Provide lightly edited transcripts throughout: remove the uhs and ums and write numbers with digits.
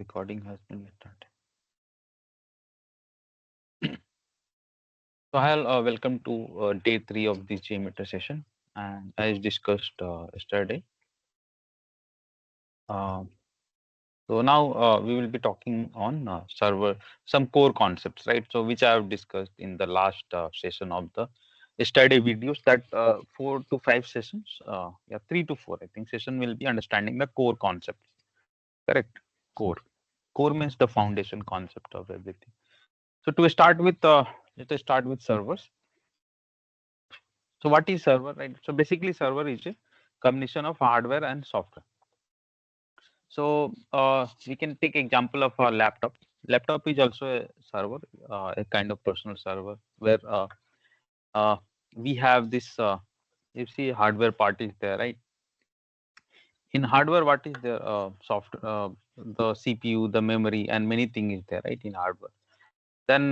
recording has been started. So, hi, welcome to day 3 of this JMeter session. And as discussed yesterday, uh, so now we will be talking on server, some core concepts, right? So, which I have discussed in the last session of the yesterday videos, that 4 to 5 sessions, yeah, 3 to 4, I think, session will be understanding the core concepts, correct? Core. Core means the foundation concept of everything. So, to start with, let us start with servers. So what is server, right? So basically server is a combination of hardware and software. So we can take example of a laptop. Laptop is also a server, a kind of personal server where uh, we have this, you see hardware part is there, right? In hardware, what is there? Software, the CPU, the memory, and many things is there, right? In hardware. Then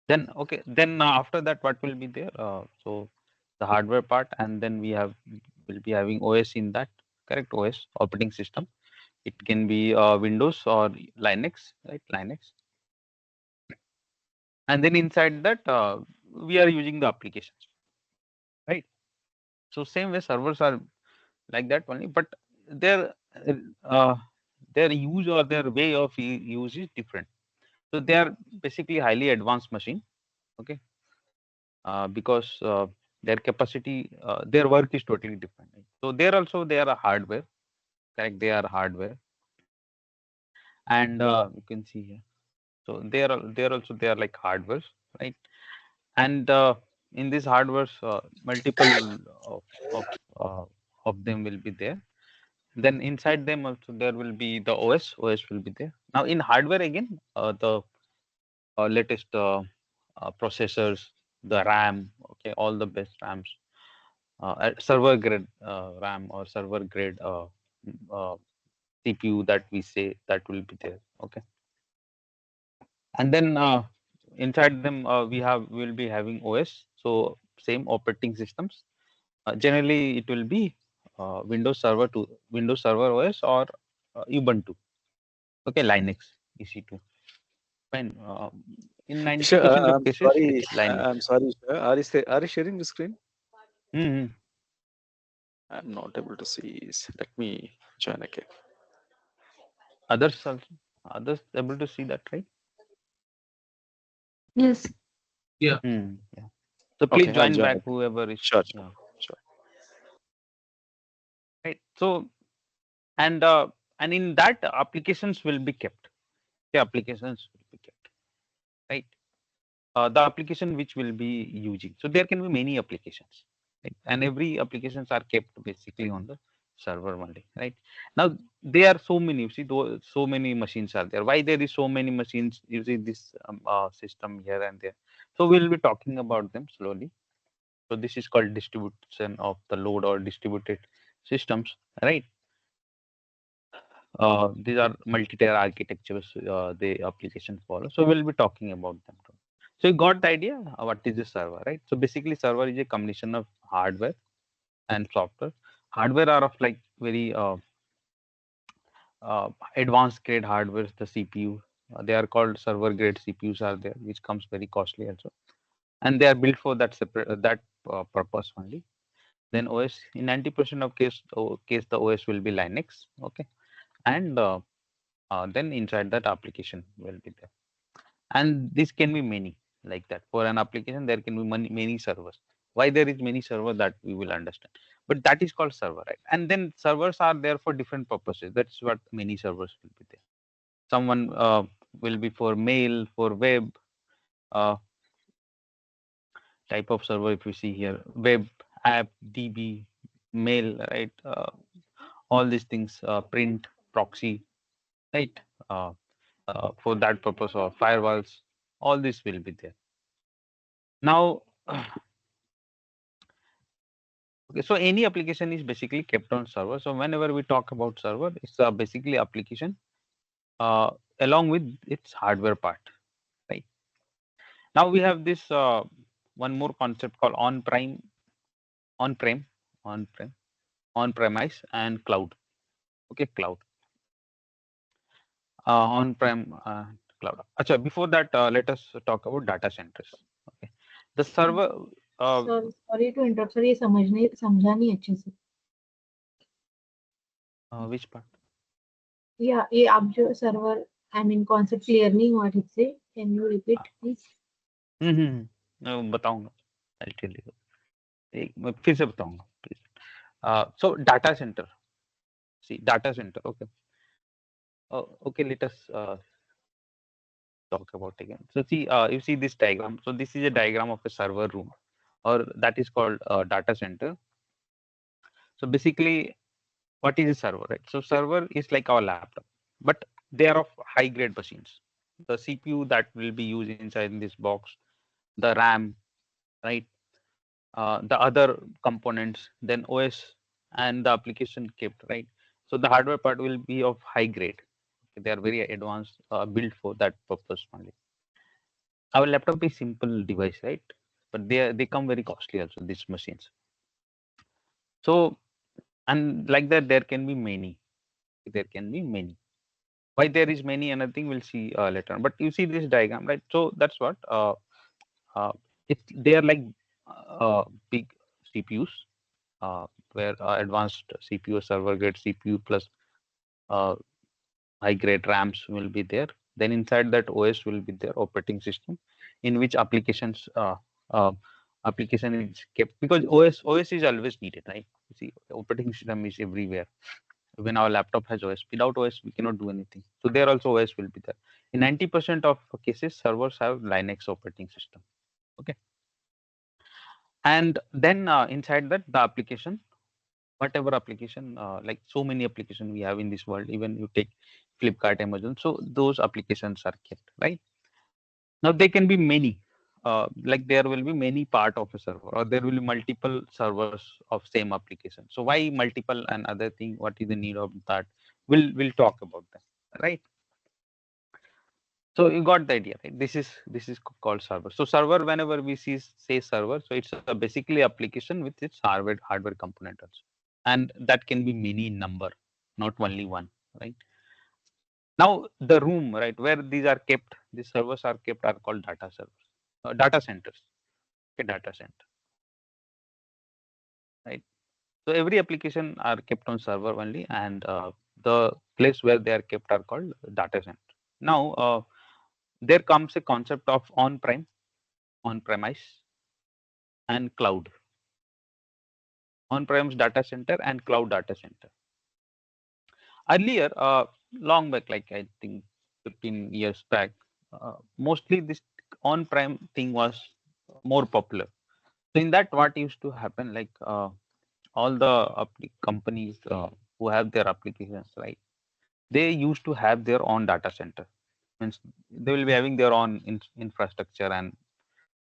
then okay, then after that, what will be there? So the hardware part, and then will be having OS in that, correct? OS, operating system. It can be Windows or Linux, right? Linux. And then inside that, we are using the applications, right? So same way servers are like that only, but their uh, their use or their way of use is different. So they are basically highly advanced machine, okay? Because their capacity, their work is totally different. Right? So there also they are a hardware, correct? They are hardware, and you can see here. So they are also they are like hardwares, right? And in these hardwares, multiple of uh, of them will be there. Then inside them also there will be the OS. OS will be there. Now in hardware again, the latest processors, the RAM, okay, all the best RAMs, server grade RAM or server grade uh, CPU that we say, that will be there. Okay, and then inside them we will be having OS. So same operating systems. Generally, it will be Windows Server OS or Ubuntu. Okay, Linux EC2. Fine. In Isha, 90% of I'm cases, it sorry. is Linux. I'm sorry, Isha. Are you sharing the screen? Hmm. I'm not able to see. Let me join again. Others also, others able to see that, right? Yes. Yeah. Yeah. So please Okay, I'll join join back again. whoever is, Sure, yeah, sure. right. So and in that applications will be kept. The applications will be kept, right? The application which will be using. So there can be many applications, right? And every applications are kept basically on the server only, right? Now there are so many. You see, though, so many machines are there. Why there is so many machines using this system here and there? So we'll be talking about them slowly. So this is called distribution of the load or distributed systems, right? These are multi-tier architectures the application follow. So we'll be talking about them. So you got the idea what is the server, right? So basically server is a combination of hardware and software. Hardware are of like very advanced grade hardware, the CPU. They are called server grade CPUs are there, which comes very costly also. And they are built for that separate purpose only. Then OS in 90% of case the OS will be Linux, okay, and then inside that application will be there. And this can be many like that. For an application, there can be many servers. Why there is many server, that we will understand. But that is called server, right? And then servers are there for different purposes. That's what many servers will be there. Someone will be for mail, for web uh, type of server. If you see here, web, app, DB, mail, right? All these things, print, proxy, right? Uh, for that purpose, or firewalls, all this will be there. Now, okay, so any application is basically kept on server. So whenever we talk about server, it's basically application uh, along with its hardware part, right? Now we have this one more concept called on-prem on-prem, on-prem, on-premise, and cloud. Okay, cloud, on-prem, cloud. Acha, before that, let us talk about data centers. Okay, the server. Uh, sir sorry to interrupt sir, ये समझने समझा नहीं अच्छे से। which part? या ये आप जो server I mean concept clear नहीं हुआ ठीक से, कैन यू रिपीट प्लीज? बताऊंगा। I'll tell you. एक मैं फिर से बताऊंगा please. So data center. See data center. Okay. Okay. Let us talk about again. So see, you see this diagram. So this is a diagram of a server room, or that is called data center. So basically, what is a server, right? So server is like our laptop, but they are of high grade machines. The CPU that will be used inside this box, the RAM, right? The other components, then OS and the application kept, right? So the hardware part will be of high grade. They are very advanced, built for that purpose only. Our laptop is simple device, right? But they come very costly also, these machines. So and like that, there can be many. There can be many. Why there is many, another thing we'll see later on. But you see this diagram, right? So that's what uh, they are like big CPUs, uh, where advanced CPU, server grade CPU plus uh, high grade RAMs will be there. Then inside that OS will be there, operating system, in which uh, application is kept, because OS is always needed, right? You see, operating system is everywhere. When our laptop has OS, without OS we cannot do anything. So there also OS will be there. In 90% of cases, servers have Linux operating system. Okay, and then inside that the application, whatever application, like so many applications we have in this world, even you take Flipkart, Amazon, so those applications are kept, right? Now they can be many, like there will be many part of a server, or there will be multiple servers of same application. So why multiple and other thing, what is the need of that, we'll talk about that, right? So you got the idea, right? This is called server. So server, whenever we say server, so it's basically application with its hardware component also, and that can be many in number, not only one, right? Now the room, right, where these are kept, these servers are kept, are called data servers, data centers. Okay, data center, right? So every application are kept on server only, and the place where they are kept are called data center. Now there comes a concept of on-premise, and cloud. On-premise data center and cloud data center. Earlier, long back, like I think 15 years back, mostly this on-prem thing was more popular. So in that, what used to happen, like all the companies who have their applications, right? They used to have their own data center. Means they will be having their own infrastructure, and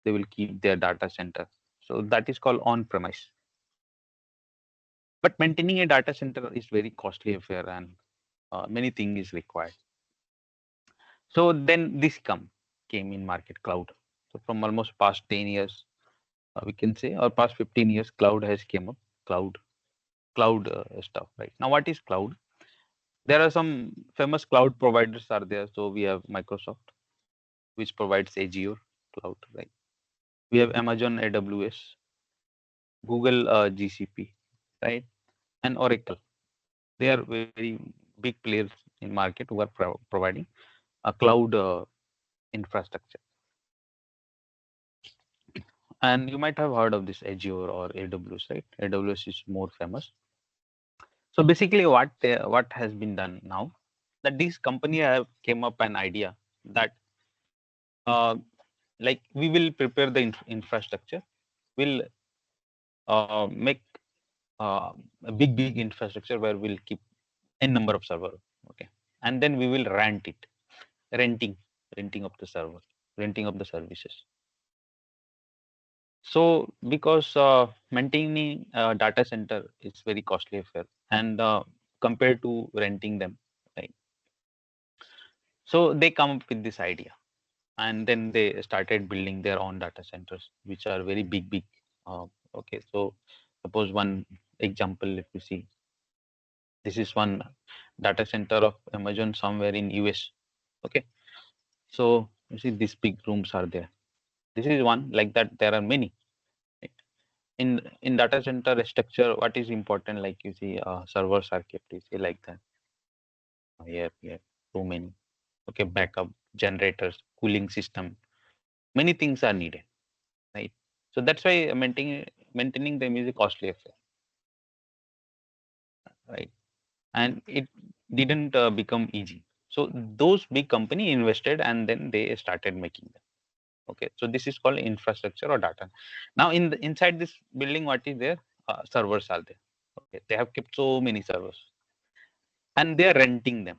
they will keep their data center. So that is called on-premise. But maintaining a data center is very costly affair, and many things is required. So then this came in market, cloud. So from almost past 10 years, we can say, or past 15 years, cloud has came up. Cloud stuff, right? Now what is cloud? There are some famous cloud providers are there. So we have Microsoft, which provides Azure cloud, right? We have Amazon AWS, Google GCP, right? And Oracle. They are very big players in market who are providing a cloud infrastructure. And you might have heard of this Azure or AWS, right? AWS is more famous. So basically, what has been done now, that this company have came up an idea that uh, like we will prepare the infrastructure, we'll make a big infrastructure where we'll keep n number of server, okay, and then we will renting renting of the server, renting of the services. So because maintaining a data center is very costly affair, and compared to renting them, right? So they come up with this idea, and then they started building their own data centers, which are very big. Okay, so Suppose one example, if you see, this is one data center of Amazon somewhere in US. Okay, so you see these big rooms are there. This is one like that. There are many. Right? In data center structure, what is important? Like you see, servers are kept. You see like that. Here, too many. Okay, backup generators, cooling system. Many things are needed. Right. So that's why maintaining them is a costly affair. Right. And it didn't become easy. So those big company invested and then they started making them. Okay, so this is called infrastructure or data. Now inside this building, what is there? Servers are there. Okay, they have kept so many servers and they are renting them.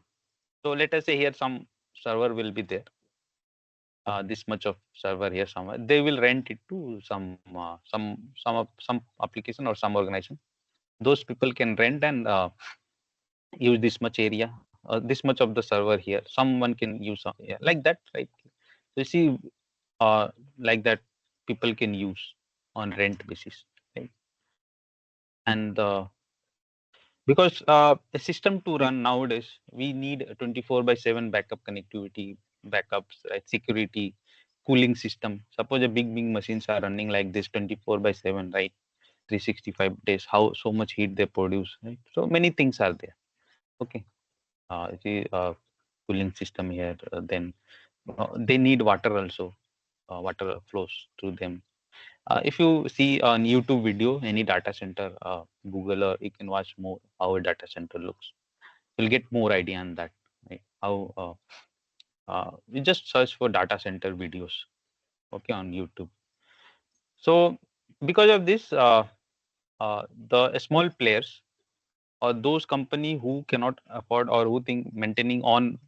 So let us say here some server will be there. This much of server here somewhere. They will rent it to some application or some organization. Those people can rent and use this much area, this much of the server here. Someone can use yeah, like that, right? So you see, like that, people can use on rent basis, right? And because a system to run nowadays, we need 24/7 backup connectivity, backups, right? Security, cooling system. Suppose a big machines are running like this 24/7, right? 365 days. How so much heat they produce, right? So many things are there. Okay. See, cooling system here. Then they need water also. Water flows through them. If you see on YouTube video, any data center, Google, or you can watch more how a data center looks. You'll get more idea on that. Right? How you just search for data center videos, okay, on YouTube. So because of this, the small players or those company who cannot afford or who think maintaining on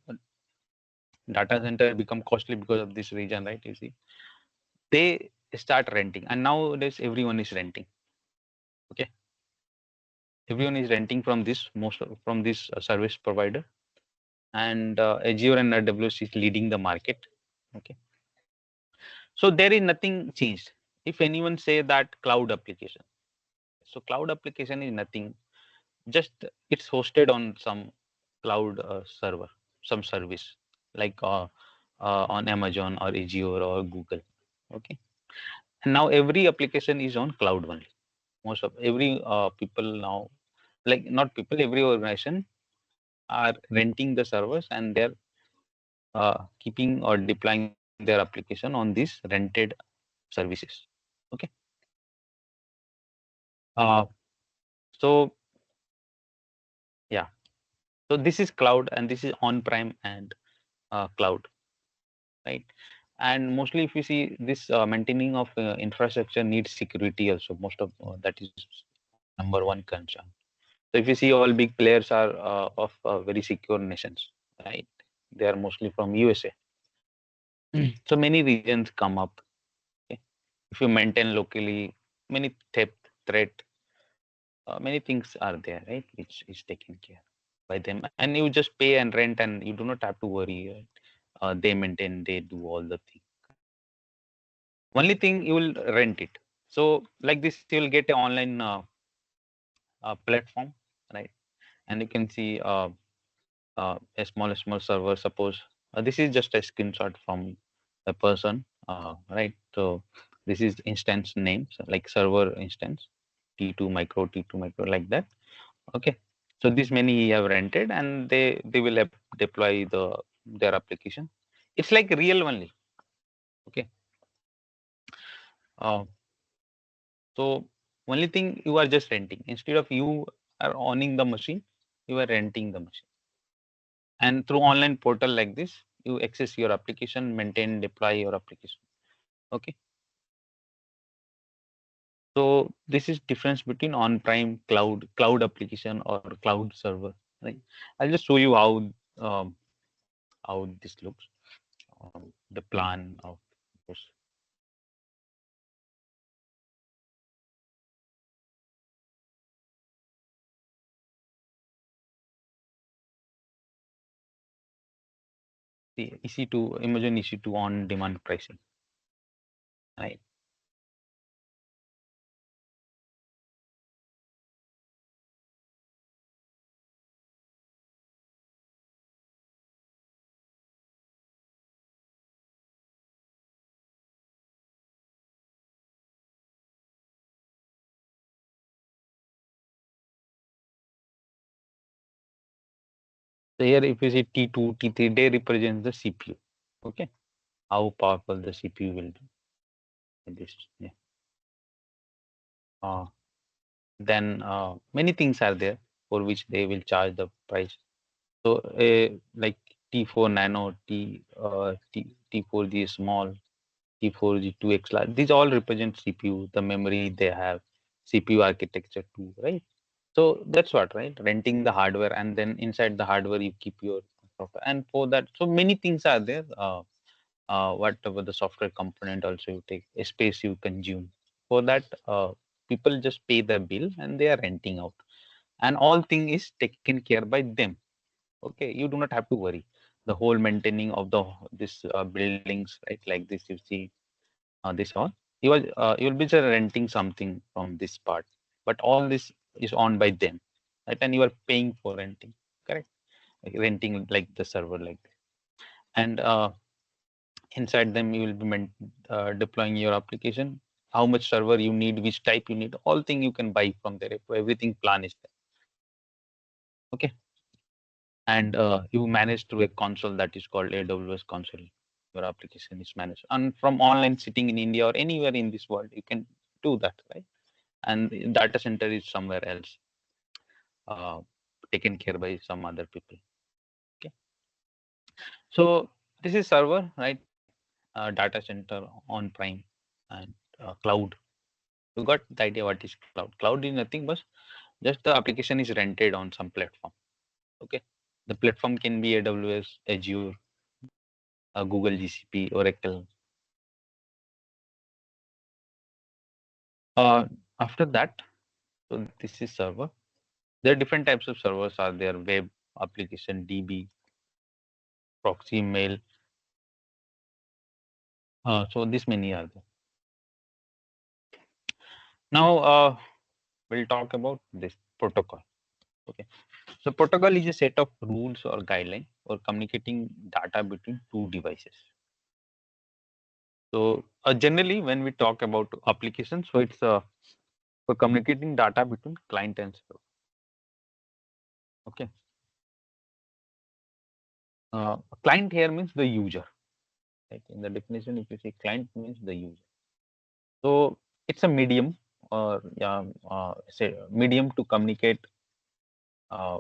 data center become costly because of this reason, right? You see, they start renting, and nowadays everyone is renting. Okay, everyone is renting from this service provider, and Azure and AWS is leading the market. Okay, so there is nothing changed. If anyone say that cloud application, so cloud application is nothing. Just it's hosted on some cloud server, some service like on Amazon or Azure or Google. Okay, and now every application is on cloud only. Most of every people now, like not people, every organization are renting the servers and they're keeping or deploying their application on these rented services. Okay. Uh, so yeah, so this is cloud and this is on-prem and cloud, right? And mostly if you see this maintaining of infrastructure needs security also. Most of that is number one concern. So if you see all big players are of very secure nations, right? They are mostly from USA. So many regions come up. Okay? If you maintain locally, many threat, many things are there, right? Which is taken care by them, and you just pay and rent, and you do not have to worry. Right? They maintain, they do all the things. Only thing you will rent it. So like this, you will get an online platform, right? And you can see a small server. Suppose this is just a screenshot from a person, right? So this is instance names like server instance T2 micro like that. Okay, so this many have rented and they will have deploy their application. It's like real only. Okay, uh, so only thing you are just renting instead of you are owning the machine, you are renting the machine. And through online portal like this, you access your application, maintain, deploy your application. Okay, so this is difference between on-prem cloud application or cloud server, right? I'll just show you um, how this looks, the plan of course. The EC2, Imagine EC2 on demand pricing, right? So here if you see T2, T3, they represent the CPU. Okay, how powerful the CPU will be. This, yeah. Then many things are there for which they will charge the price. So like T4 Nano, T4G small, T4G 2X large. These all represent CPU, the memory they have, CPU architecture too, right? So that's what, right? Renting the hardware, and then inside the hardware you keep your software. And for that, so many things are there. Whatever the software component also you take, a space you consume. For that, people just pay the bill and they are renting out, and all thing is taken care by them. Okay, you do not have to worry. The whole maintaining of the this buildings, right? Like this, you see this all. You will be just renting something from this part, but all this is owned by them, right? And you are paying for renting, correct? Like renting like the server like this. And inside them you will be deploying your application, how much server you need, which type you need, all thing you can buy from there. Everything plan is there. Okay, and you manage through a console that is called AWS console. Your application is managed, and from online sitting in India or anywhere in this world you can do that, right? And the data center is somewhere else, uh, taken care by some other people. Okay, so this is server, right? Data center on prime, and cloud. You got the idea what is cloud? Cloud is nothing but just the application is rented on some platform. Okay, the platform can be AWS, Azure, Google GCP, Oracle. After that, so this is server. There are different types of servers are there: web application, DB, proxy, mail. So this many are there. Now we'll talk about this protocol. Okay, so protocol is a set of rules or guidelines for communicating data between two devices. So generally, when we talk about applications, so it's for communicating data between client and server. Okay, client here means the user. Right? In the definition, if you say client means the user, so it's a medium or yeah, say medium to communicate uh,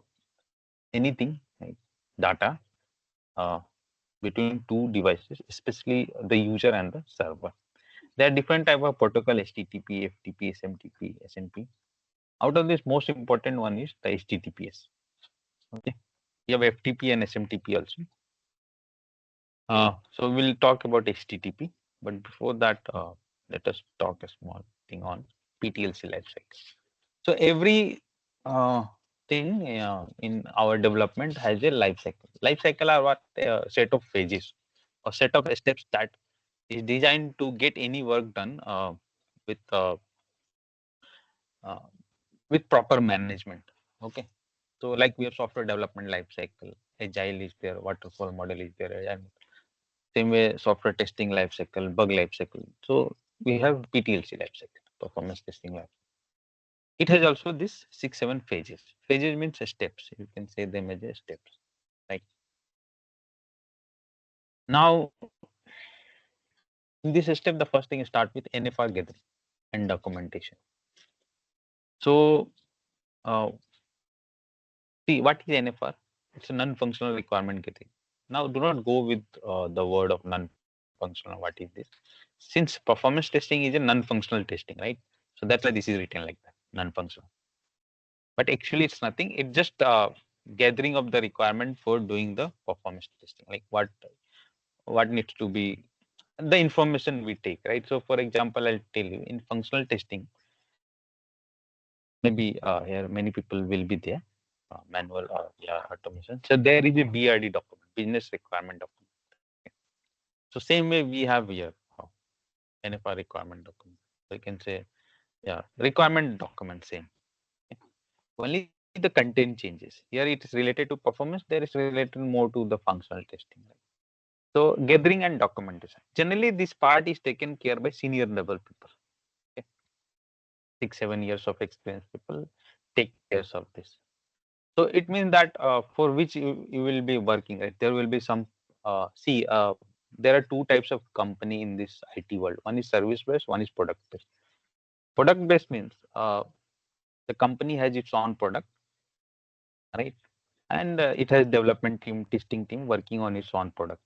anything, like data uh, between two devices, especially the user and the server. There are different type of protocol: HTTP, FTP, SMTP, SNP. Out of this, most important one is the HTTPS. Okay, you have FTP and SMTP also. So we'll talk about HTTP, but before that, let us talk a small thing on PTLC lifecycle. So every thing in our development has a life cycle. Life cycle are what set of phases or set of steps that is designed to get any work done with uh, uh, with proper management. Okay, so like we have software development life cycle, agile is there, waterfall model is there, and same way software testing life cycle, bug life cycle. So we have PTLC life cycle, performance testing life. It has also this 6-7 phases. Phases means steps. You can say them as a steps. Right. Now, in this step, the first thing is start with NFR gathering and documentation. So, see what is NFR? It's a non-functional requirement gathering. Now, do not go with the word of non-functional. What is this? Since performance testing is a non-functional testing, right? So that's why this is written like that, non-functional. But actually, it's nothing. It's just gathering of the requirement for doing the performance testing, like what needs to be the information we take, right? So for example, I'll tell you in functional testing, maybe here many people will be there, manual yeah, automation. So there is a BRD document, business requirement document. So same way we have here NFR requirement document. So you can say, yeah, requirement document same. Only the content changes. Here it is related to performance. There is related more to the functional testing. Right? So gathering and documentation. Generally, this part is taken care by senior level people. Okay? 6-7 years of experience people take care of this. So it means that for which you will be working, right? There will be some there are two types of company in this IT world. One is service based, one is product based. Product based means the company has its own product, right? And it has development team, testing team working on its own product.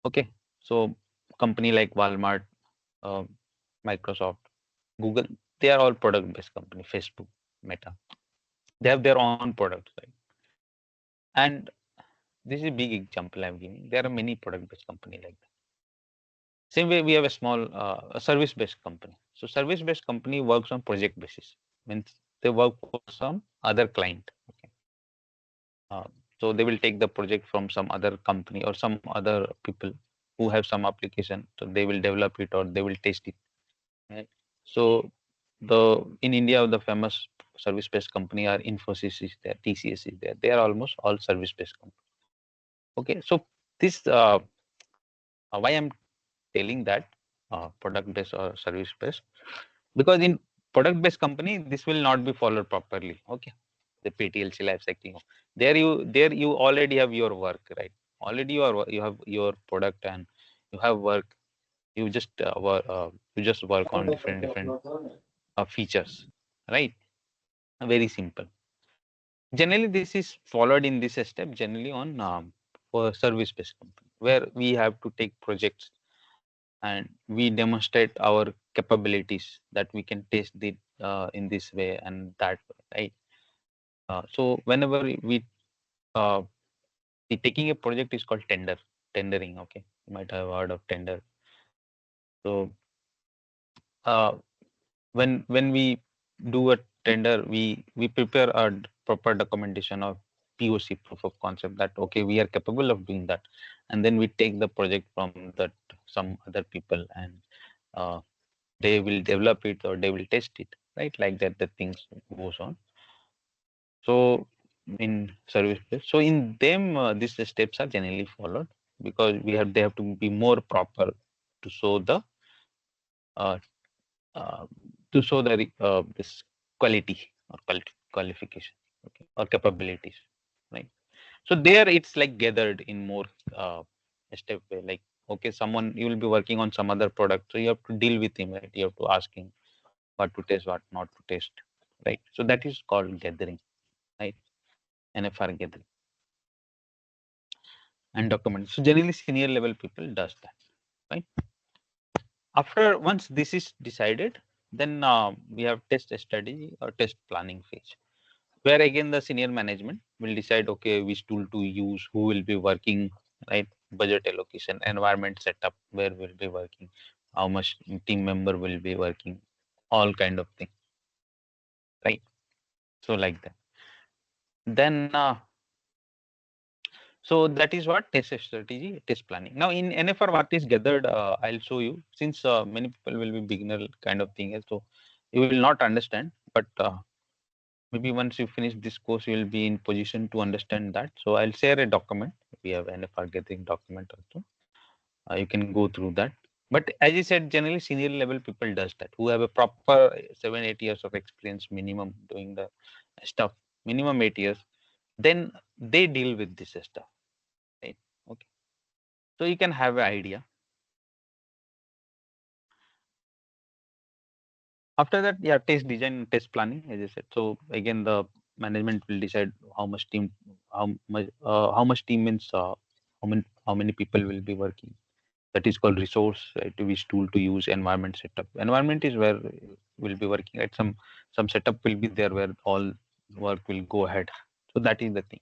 Okay, so company like Walmart, uh, Microsoft, Google, they are all product based company. Facebook, Meta, they have their own products, right? And this is a big example I'm giving. There are many product based company like that. Same way we have a small a service based company. So service based company works on project basis. Means they work for some other client. Okay. Uh, so they will take the project from some other company or some other people who have some application. So they will develop it or they will test it. Right? So the in India the famous service based company are Infosys is there, TCS is there. They are almost all service based company. Okay, so this why I'm telling that product based or service based, because in product based company this will not be followed properly. Okay, the PTLC life cycle, there you already have your work, right? Already you have your product and you have work. You just work on different features, right? Very simple. Generally this is followed in this step generally on for service based company, where we have to take projects and we demonstrate our capabilities that we can test it in this way and that way, right? So whenever we the taking a project is called tendering. Okay, you might have heard of tender. So uh, when we do a tender, we prepare a proper documentation of POC, proof of concept, that okay we are capable of doing that, and then we take the project from that some other people and uh, they will develop it or they will test it, right? Like that the things goes on. So in service based, so in them these steps are generally followed because they have to be more proper to show the uh, uh, this quality or qualification, okay, or capabilities, right? So there it's like gathered in more uh, step way, like okay, someone you will be working on some other product, so you have to deal with him, right? You have to ask him what to test, what not to test, right? So that is called gathering, right? NFR gathering and document. So generally senior level people does that, right? After once this is decided, then we have test strategy or test planning phase, where again the senior management will decide okay which tool to use, who will be working, right? Budget allocation, environment setup, where will be working, how much team member will be working, all kind of thing, right? So like that. Then so that is what test strategy, test planning. Now in NFR, what is gathered, I'll show you. Since many people will be beginner kind of thing, so you will not understand. But maybe once you finish this course, you will be in position to understand that. So I'll share a document. We have NFR gathering document also. You can go through that. But as I said, generally senior level people does that, who have a proper 7-8 years of experience minimum doing the stuff, minimum 8 years. Then they deal with this stuff, right? Okay. So you can have an idea. After that, yeah, test design and test planning, as I said. So again, the management will decide how much team means how many people will be working. That is called resource, right? Which tool to use, environment setup. Environment is where we'll be working, right? Some setup will be there where all work will go ahead. So that is the thing.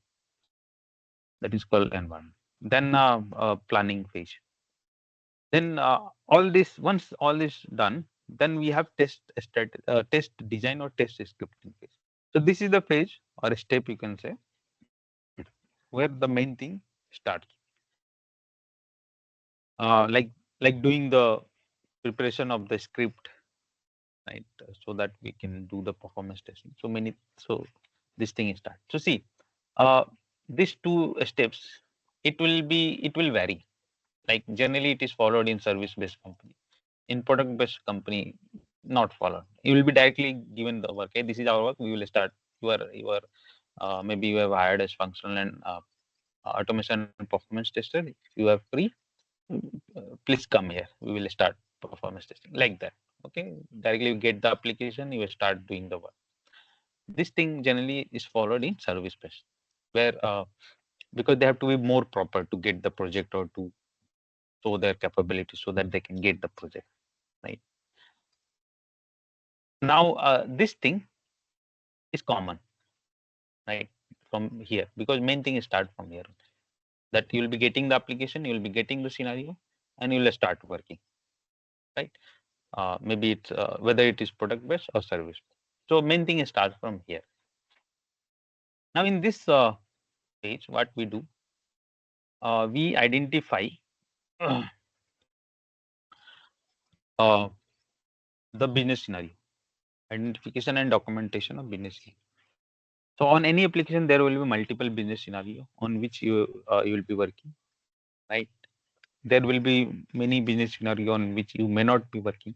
That is called environment. Then planning phase. Then all this once all this done, then we have test design or test scripting phase. So this is the phase or a step you can say where the main thing starts. Like doing the preparation of the script, right? So that we can do the performance testing. So this thing is start. So see, uh, these two steps, it will vary. Like generally it is followed in service based company. In product based company, not followed. You will be directly given the work. Hey, this is our work. We will start. You are maybe you have hired as functional and automation and performance tester. If you are free, please come here. We will start performance testing like that. Okay, directly you get the application, you will start doing the work. This thing generally is followed in service based, where because they have to be more proper to get the project or to show their capability so that they can get the project, right? Now this thing is common, right, from here, because main thing is start from here, that you will be getting the application, you will be getting the scenario, and you will start working, right? Maybe it's whether it is product based or service. So main thing is start from here. Now in this page, what we do, we identify uh, the business scenario, identification and documentation of business scenario. So on any application, there will be multiple business scenario on which you will be working, right? There will be many business scenario on which you may not be working.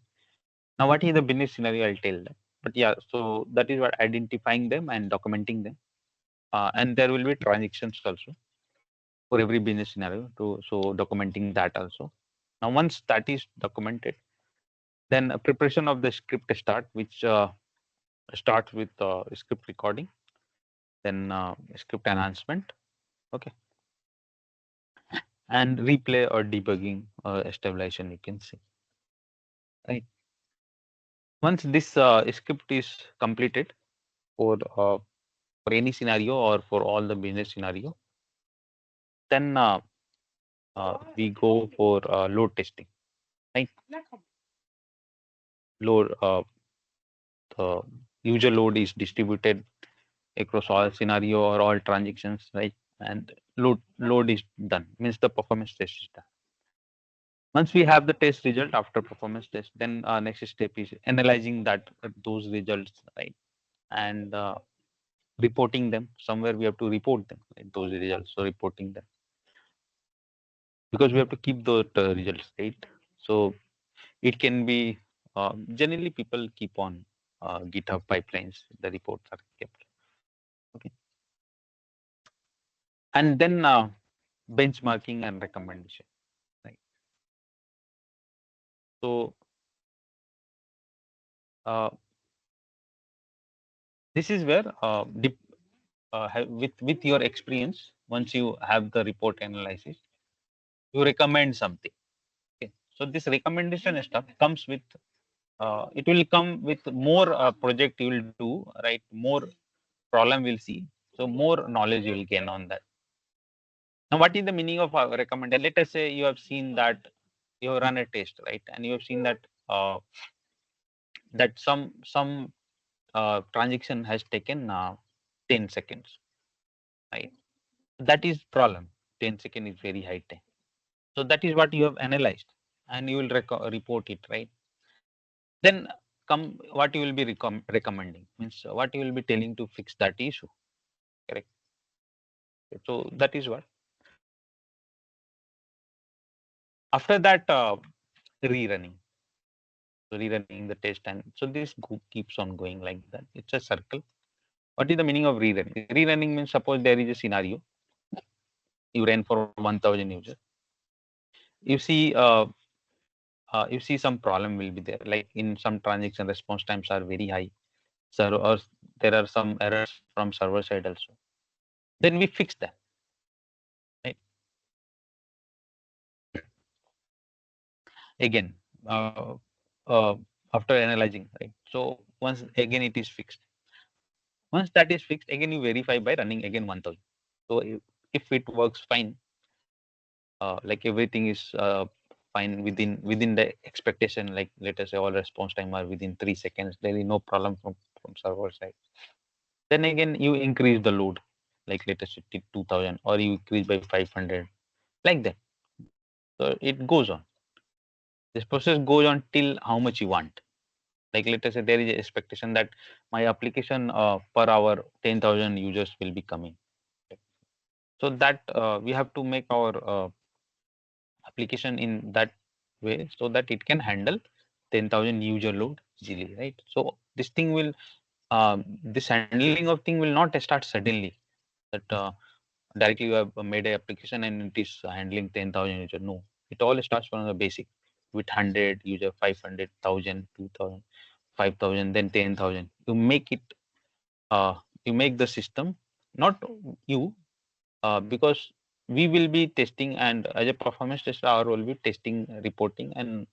Now, what is the business scenario? I'll tell them. But yeah, so that is what identifying them and documenting them, and there will be transactions also for every business scenario. So documenting that also. Now, once that is documented, then a preparation of the script start, which starts with script recording, then script enhancement, okay, and replay or debugging stabilization, you can see, right? Once this script is completed for any scenario or for all the business scenario, then we go for load testing, right? Load the user load is distributed across all scenario or all transactions, right? And load is done, means the performance test is done. Once we have the test result after performance test, then next step is analyzing that those results, right? And reporting them. Somewhere we have to report them, right? Those results, so reporting them, because we have to keep those results, right? So it can be generally people keep on GitHub pipelines. The reports are kept, okay, and then benchmarking and recommendation, right? So uh, this is where with your experience, once you have the report analysis, you recommend something. Okay, so this recommendation stuff comes with it will come with more project you will do, right? More problem we'll see, so more knowledge you will gain on that. Now, what is the meaning of recommended? Let us say you have seen that you have run a test, right? And you have seen that that some transaction has taken 10 seconds, right? That is problem. 10 seconds is very high time. So that is what you have analyzed, and you will report it, right? Then come what you will be recommending, means what you will be telling to fix that issue, correct? So that is what. After that, rerunning. So rerunning the test, and so this keeps on going like that. It's a circle. What is the meaning of rerunning? Rerunning means suppose there is a scenario you ran for 1,000 users. You see some problem will be there. Like in some transaction, response times are very high. So or there are some errors from server side also. Then we fix that. Right? Again, after analyzing, right? So once again it is fixed. Once that is fixed, again you verify by running again 1,000. So if it works fine, like everything is fine within the expectation, like let us say all response time are within 3 seconds, there is no problem from server side. Then again you increase the load, like let us say 2,000, or you increase by 500, like that. So it goes on. This process goes on till how much you want. Like let us say there is an expectation that my application per hour 10,000 users will be coming. So that we have to make our application in that way so that it can handle 10,000 user load easily, right? So this thing will this handling of thing will not start suddenly. That directly you have made a application and it is handling 10,000 user. No, it all starts from the basic with 100 user, 500, 1,000, 2,000, 5,000, then 10,000. Uh, you make the system, not you, because we will be testing, and as a performance tester, our will be testing, reporting, and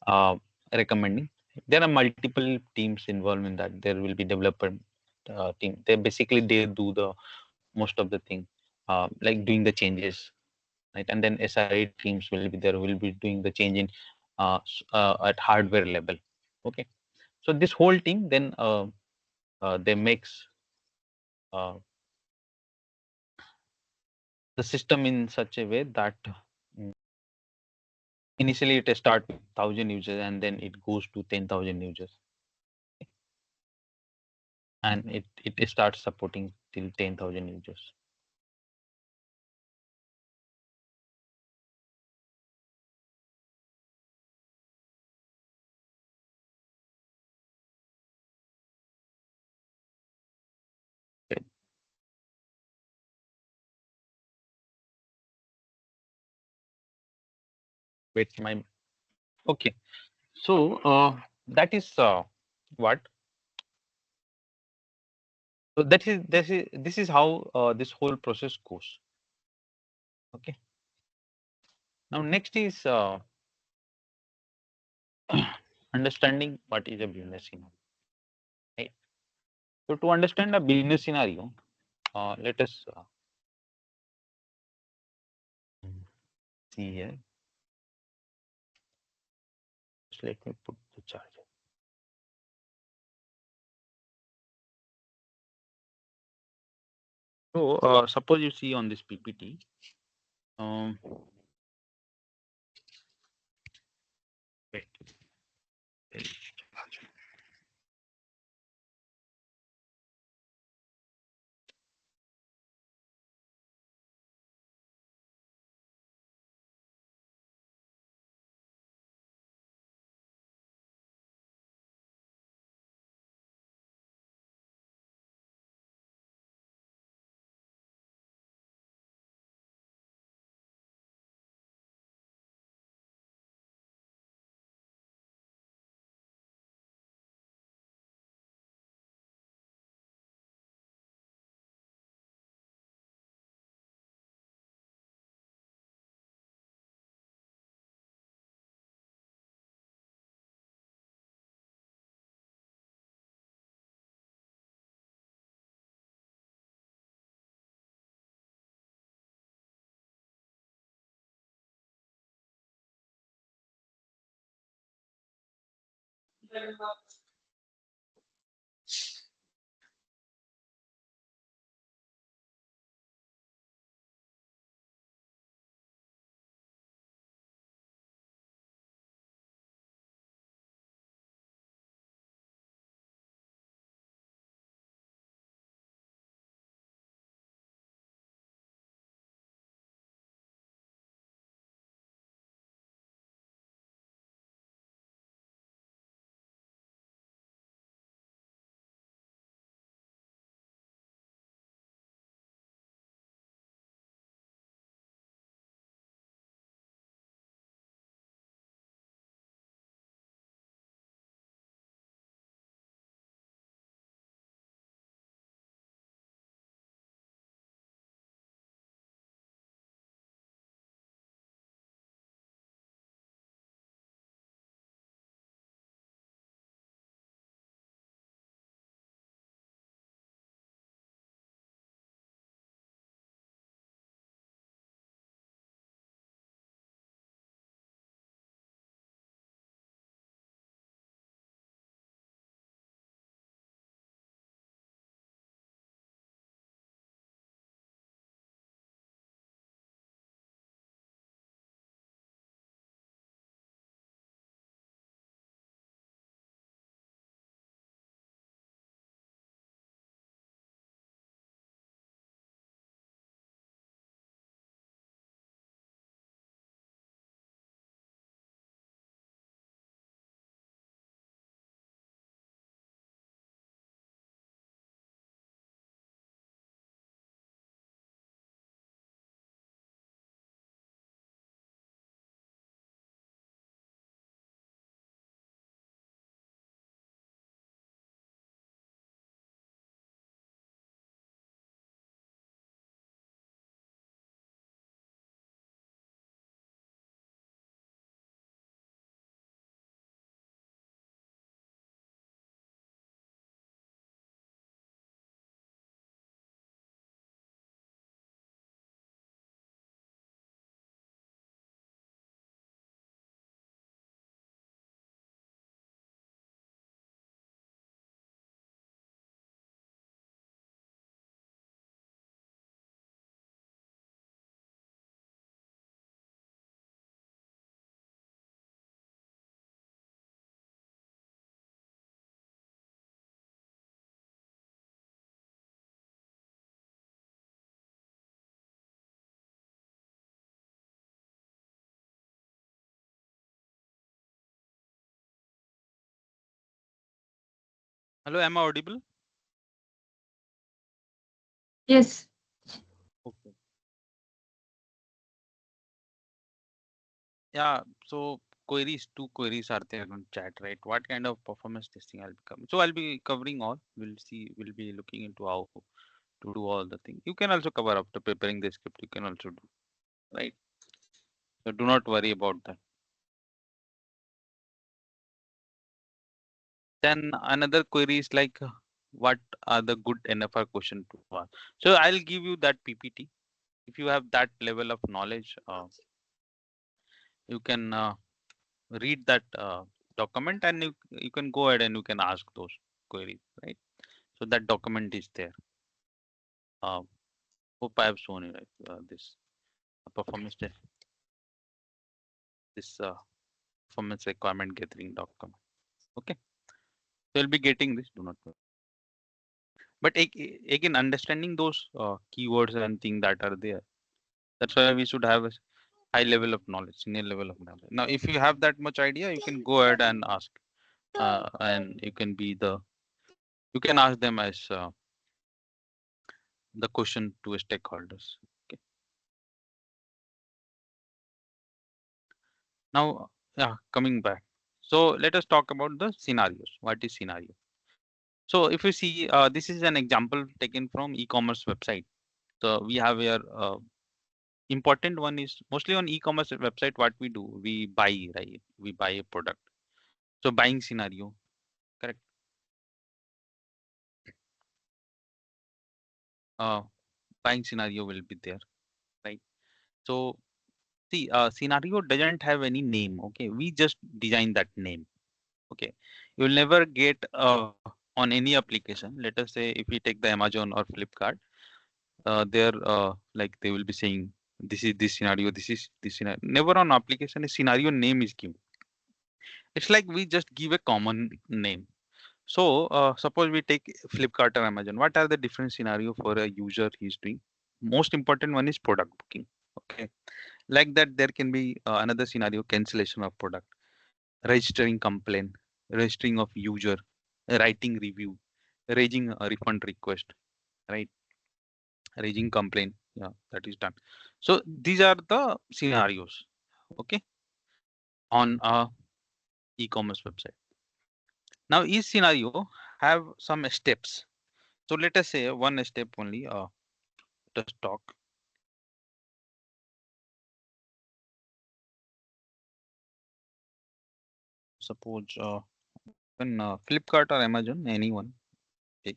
uh, recommending. There are multiple teams involved in that. There will be developer team. They do the most of the thing, like doing the changes, right? And then SRE teams will be there, will be doing the change in at hardware level. Okay, so this whole team then they makes uh, the system in such a way that mm, initially it start with 1,000 users and then it goes to 10,000 users, and it starts supporting till 10,000 users. Okay. Wait, my okay. So that is what. So this is how this whole process goes. Okay. Now next is understanding what is a business scenario. Right? So to understand a business scenario, let us see here. Just let me put the charger. So suppose you see on this PPT. Um, wait. Hello, am I audible? Yes. Okay. Yeah, so two queries are there on chat, right? What kind of performance testing I'll be covering? So I'll be covering all. We'll be looking into how to do all the things. You can also cover after preparing the script. You can also do, right? So do not worry about that. Then another query is like, what are the good NFR question to ask? So I'll give you that PPT. If you have that level of knowledge, you can read that document and you can go ahead and you can ask those queries, right? So that document is there. Uh, hope I have shown you, right? This performance test, this performance requirement gathering document. Okay, so you'll be getting this. Do not worry. But again, understanding those keywords and things that are there. That's why we should have a high level of knowledge, senior level of knowledge. Now, if you have that much idea, you can go ahead and ask, and you can ask them as the question to stakeholders. Okay. Now, yeah, coming back. So let us talk about the scenarios. What is scenario? So if you see, this is an example taken from e-commerce website. So we have here important one is mostly on e-commerce website. What we do, we buy, right? We buy a product. So buying scenario, correct? Uh, Buying scenario will be there, right? So see, scenario doesn't have any name. Okay, we just design that name. Okay, you'll never get on any application. Let us say if we take the Amazon or Flipkart, there like they will be saying this is this scenario, this is this scenario. Never on application a scenario name is given. It's like we just give a common name. So suppose we take Flipkart or Amazon. What are the different scenario for a user he's doing? Most important one is product booking. Okay, like that there can be another scenario cancellation of product, registering complaint, registering of user, writing review, raising a refund request, right? Raising complaint. Yeah, that is done. So these are the scenarios. Okay, on a e-commerce website. Now each scenario have some steps. So let us say one step only. Just talk. Suppose when Flipkart or Amazon, anyone. Okay.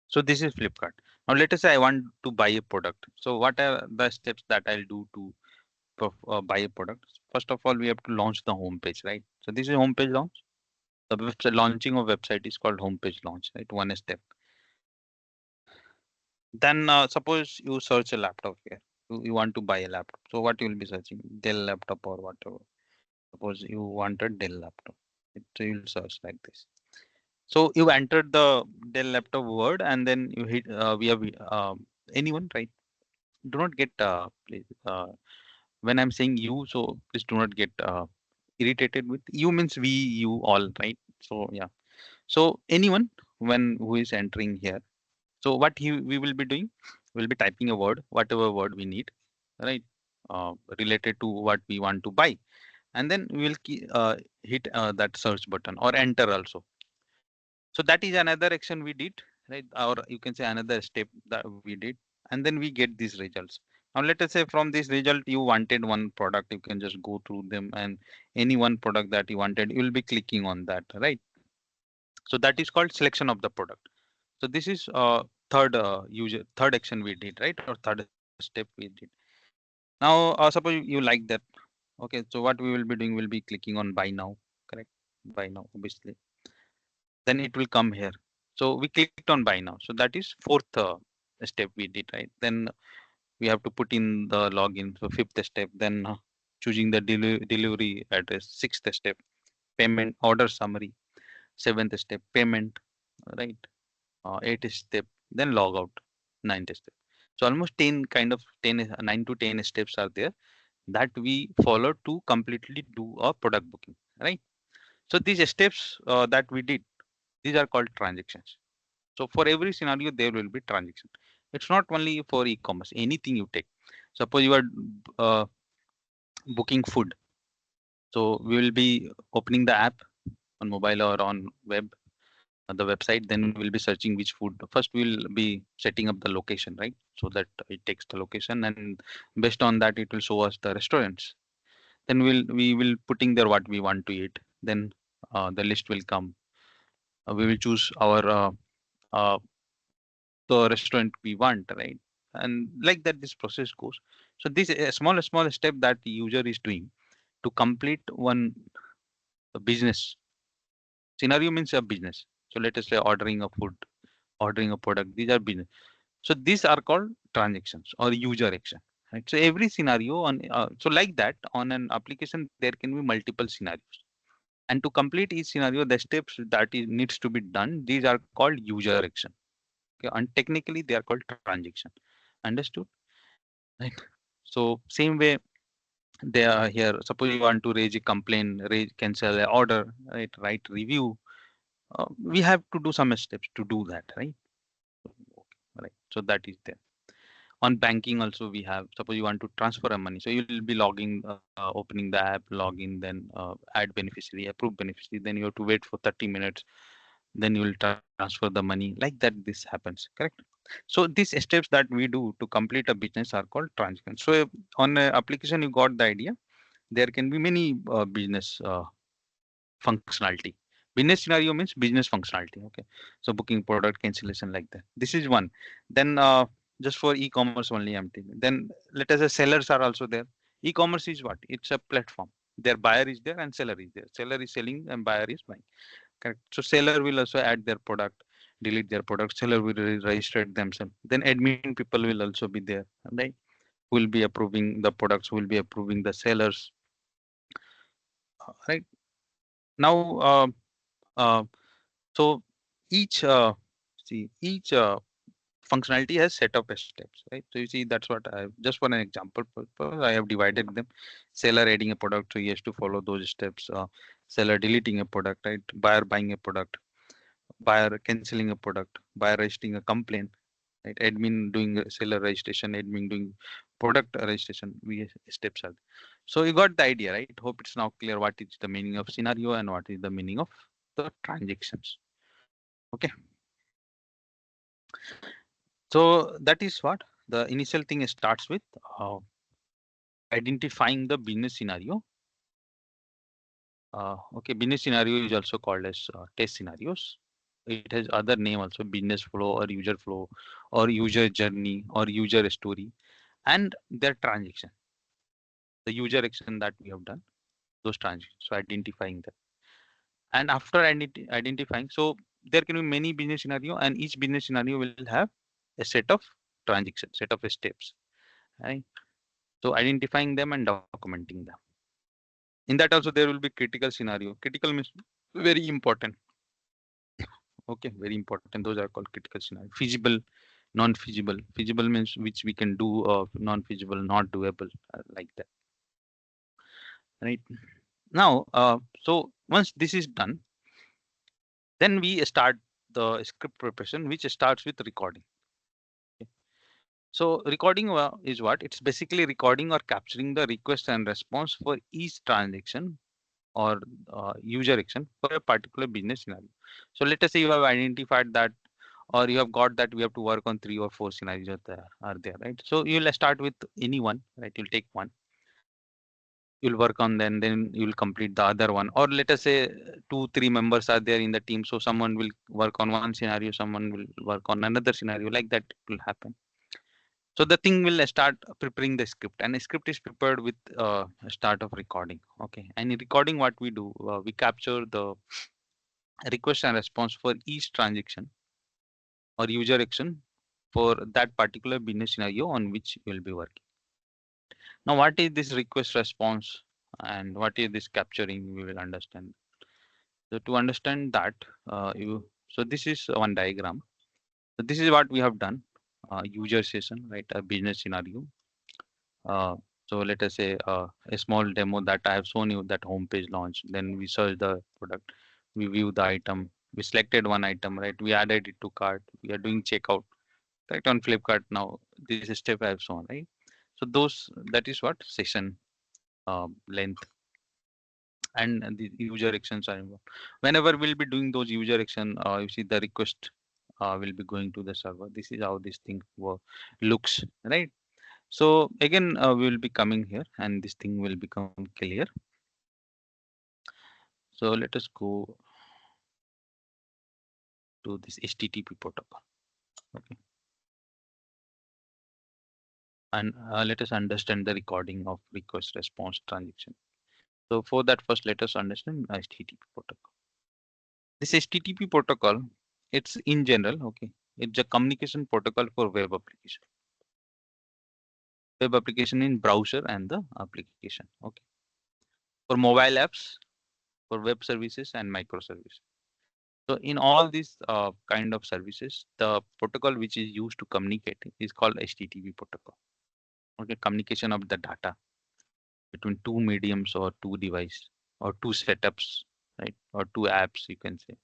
So this is Flipkart. Now let us say I want to buy a product. So what are the steps that I'll do to buy a product? First of all, we have to launch the home page, right? So this is home page launch. The website launching of website is called home page launch, right? One step. Then suppose you search a laptop here. You want to buy a laptop. So what you will be searching? Dell laptop or whatever. Suppose you wanted Dell laptop. So you'll search like this. So you entered the Dell laptop word and then you hit we have anyone, right? Do not get please when I'm saying you, so please do not get irritated with you means we, you all, right? So yeah. So anyone when who is entering here. So what we will be doing, we'll be typing a word, whatever word we need, right? Related to what we want to buy, and then we will hit that search button or enter also. So that is another action we did, right? Or you can say another step that we did, and then we get these results. Now let us say from this result you wanted one product, you can just go through them and any one product that you wanted, you will be clicking on that, right? So that is called selection of the product. So this is third action we did, right? Or third step we did. Now suppose you like that. Okay, so what we will be doing, we'll be clicking on buy now, correct? Buy now, obviously. Then it will come here. So we clicked on buy now. So that is fourth step we did, right? Then we have to put in the login. So fifth step, then choosing the delivery address, 6th step, payment order summary, 7th step, payment, right? 8th step, then log out, 9th step. So almost 10 kind of 9 to 10 steps are there that we follow to completely do a product booking, right? So these steps that we did, these are called transactions. So for every scenario, there will be transaction. It's not only for e-commerce, anything you take. Suppose you are uh, booking food. So we will be opening the app on mobile or on web, the website, then we will be searching which food. First, we'll be setting up the location, right? So that it takes the location, and based on that, it will show us the restaurants. Then we will putting there what we want to eat. Then the list will come. We will choose our uh, the restaurant we want, right? And like that, this process goes. So this a small step that the user is doing to complete one business scenario means a business. So let us say ordering a food, ordering a product. These are business. So these are called transactions or user action. Right. So every scenario on so like that on an application there can be multiple scenarios. And to complete each scenario, the steps that is needs to be done. These are called user action. Okay, and technically they are called transaction. Understood? Right. So same way they are here. Suppose you want to raise a complaint, raise cancel a order, right? Write review. We have to do some steps to do that, right? Okay, right. So that is there. On banking also we have. Suppose you want to transfer a money, so you will be logging, opening the app, login, then add beneficiary, approve beneficiary. Then you have to wait for 30 minutes. Then you will transfer the money. Like that, this happens. Correct. So these steps that we do to complete a business are called transactions. So on a application, you got the idea. There can be many business functionality. Business scenario means business functionality. Okay. So booking, product cancellation, like that. This is one. Then just for e-commerce only I'm taking. Then let us say sellers are also there. E-commerce is what? It's a platform. Their buyer is there and seller is there. Seller is selling and buyer is buying. Correct. So seller will also add their product, delete their product. Seller will register it themselves. Then admin people will also be there, right? Who will be approving the products, who will be approving the sellers, right? Now, uh, so each each functionality has set of steps, right? So you see that's what I just for an example purpose I have divided them. Seller adding a product, so he has to follow those steps. Seller deleting a product, right? Buyer buying a product, buyer canceling a product, buyer registering a complaint, right? Admin doing seller registration, admin doing product registration. We steps are there. So you got the idea, right? Hope it's now clear what is the meaning of scenario and what is the meaning of the transactions. Okay. So that is what the initial thing starts with identifying the business scenario. Okay, business scenario is also called as test scenarios. It has other name also, business flow or user journey or user story, and their transaction. The user action that we have done, those transactions. So identifying them, and after identifying, so there can be many business scenario, and each business scenario will have a set of transactions, set of steps. Right? So identifying them and documenting them. In that also there will be critical scenario. Critical means very important. Okay, very important. Those are called critical scenario. Feasible, non-feasible. Feasible means which we can do, non-feasible, not doable, like that. Right. Now, so once this is done, then we start the script preparation, which starts with recording. Okay. So recording is what? It's basically recording or capturing the request and response for each transaction or user action for a particular business scenario. So let us say you have identified that, or you have got that we have to work on 3 or 4 scenarios are there, right? So you'll start with any one, right? You'll take one, you'll work on then you'll complete the other one. Or let us say 2 3 members are there in the team, so someone will work on one scenario, someone will work on another scenario, like that will happen. So the thing will start preparing the script, and a script is prepared with start of recording. Okay, and in recording what we do, we capture the request and response for each transaction or user action for that particular business scenario on which you will be working. Now, what is this request response and what is this capturing? We will understand. So to understand that, so this is one diagram. So this is what we have done. User session, right? A business scenario. Uh, so let us say a small demo that I have shown you, that homepage launch. Then we search the product, we view the item, we selected one item, right? We added it to cart. We are doing checkout, right, on Flipkart now. This is step I have shown, right? So those, that is what session length, and the user actions are involved. Whenever we'll be doing those user action, you see the request will be going to the server. This is how this thing looks, right? So again, we will be coming here and this thing will become clear. So let us go to this HTTP protocol. Okay. And let us understand the recording of request response transaction. So for that, first let us understand HTTP protocol. This HTTP protocol, it's in general, okay, it's a communication protocol for web application. Web application in browser and the application, okay. For mobile apps, for web services and microservices. So in all these kind of services, the protocol which is used to communicate is called HTTP protocol. Okay, communication of the data between two mediums or two devices or two setups, right, or two apps, you can say,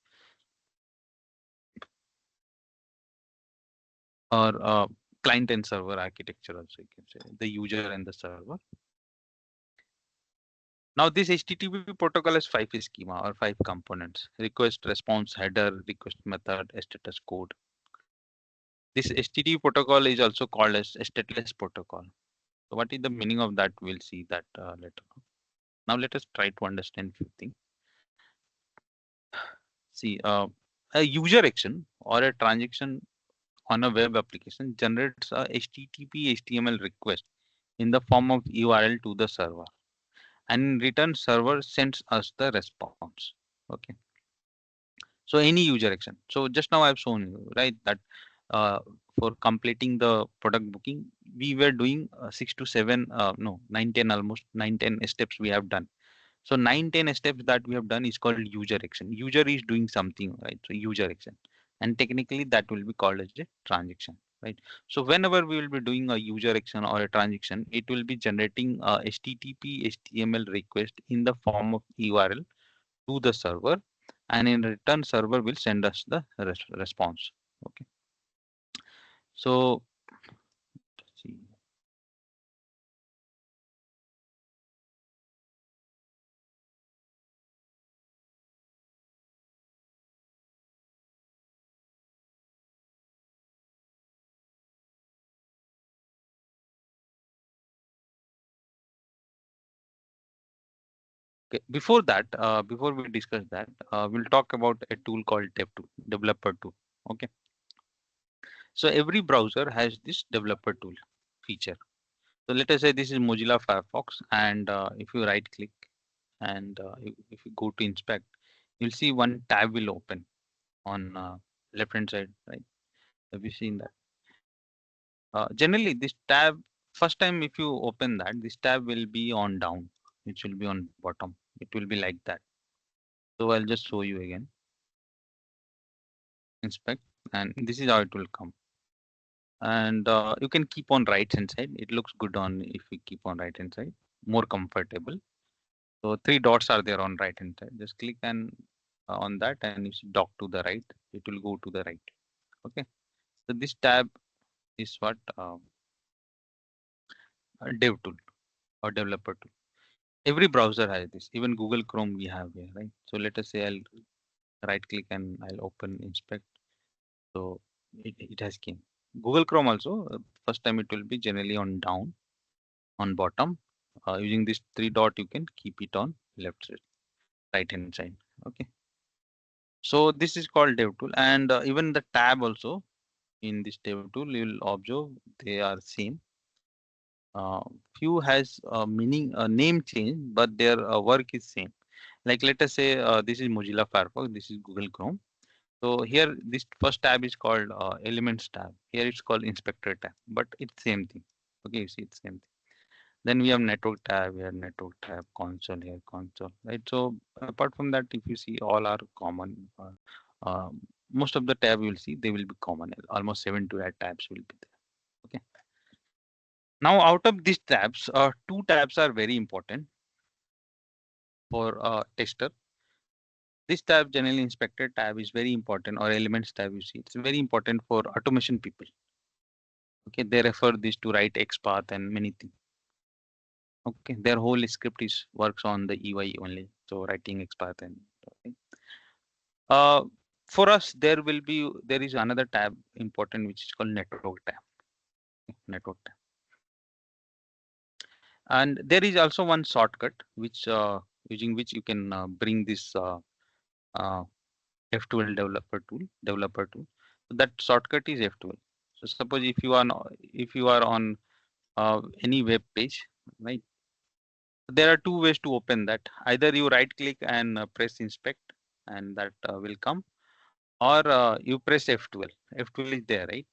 or client and server architecture also, you can say, the user and the server. Now this HTTP protocol has 5 schema or 5 components: request, response, header, request method, status code. This HTTP protocol is also called as a stateless protocol. So what is the meaning of that? We'll see that later on. Now let us try to understand few things. See, a user action or a transaction on a web application generates a HTTP HTML request in the form of URL to the server, and in return server sends us the response. Okay. So any user action. So just now I've shown you, right, that for completing the product booking, we were doing 6 to 7, no, 9, 10, almost 9, 10 steps we have done. So 9, 10 steps that we have done is called user action. User is doing something, right? So user action. And technically that will be called as a transaction, right? So whenever we will be doing a user action or a transaction, it will be generating a HTTP HTML request in the form of URL to the server, and in return server will send us the response. Okay. So let's see. Okay. Before that, before we discuss that, we'll talk about a tool called DevTool, developer tool. Okay. So every browser has this developer tool feature. So let us say this is Mozilla Firefox, and if you right click and if you go to inspect, you'll see one tab will open on left hand side, right? Have you seen that? Generally, this tab, first time if you open that, this tab will be on down, which will be on bottom. It will be like that. So I'll just show you again. Inspect, and this is how it will come. And you can keep on right hand side. It looks good on if you keep on right hand side, more comfortable. So 3 dots are there on right hand side. Just click and on that, and you see dock to the right. It will go to the right. Okay. So this tab is what dev tool or developer tool. Every browser has this. Even Google Chrome we have here, right? So let us say I'll right click and I'll open inspect. So it has came. Google Chrome also, first time it will be generally on down, on bottom. Using this 3 dot, you can keep it on left side, right hand side. Okay. So this is called dev tool, and even the tab also in this dev tool, you will observe they are same. Few has meaning, name change, but their work is same. Like let us say this is Mozilla Firefox, this is Google Chrome. So here this first tab is called Elements tab. Here it's called Inspector tab, but it's same thing. Okay, you see it's same thing. Then we have network tab here, network tab, console here, console, right? So apart from that, if you see, all are common. Most of the tab you will see, they will be common. Almost 7 to 8 tabs will be there. Okay. Now out of these tabs, two tabs are very important for a tester. This tab, generally inspected tab, is very important, or elements tab you see. It's very important for automation people. Okay, they refer this to write XPath and many things. Okay, their whole script is works on the EY only. So writing XPath and okay. For us, there is another tab important which is called network tab. Network tab, and there is also one shortcut which using which you can bring this uh, F12 developer tool. So that shortcut is F12. So suppose if you are on any web page, right? There are two ways to open that. Either you right click and press inspect, and that will come, or you press F12. F12 is there, right?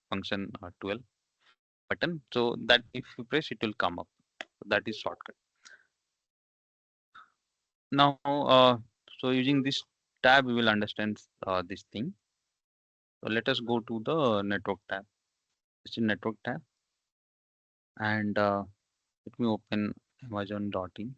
Function 12 button. So that if you press, it will come up. That is shortcut. Now, so using this tab, we will understand this thing. So let us go to the network tab. This is network tab, and let me open Amazon.in.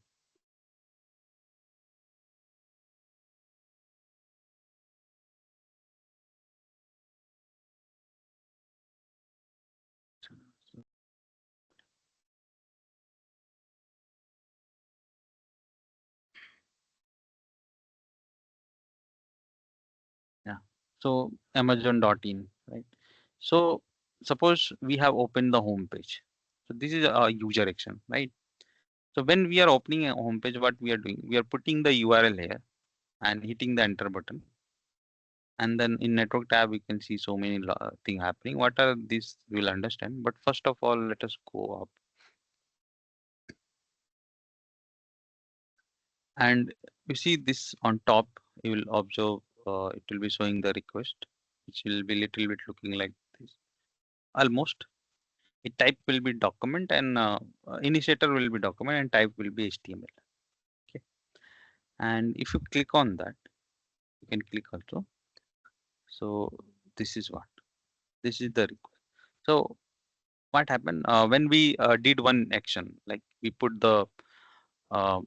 Yeah. So Amazon.in, right? So suppose we have opened the home page. So this is a user action, right? So when we are opening a home page, what we are doing? We are putting the URL here and hitting the enter button. And then in network tab, we can see so many things happening. What are these? We'll understand. But first of all, let us go up. And you see this on top, you will observe it will be showing the request, which will be little bit looking like this. Almost. A type will be document, and initiator will be document, and type will be HTML. Okay. And if you click on that, you can click also. So this is what. This is the request. So what happened when we did one action, like we put the uh,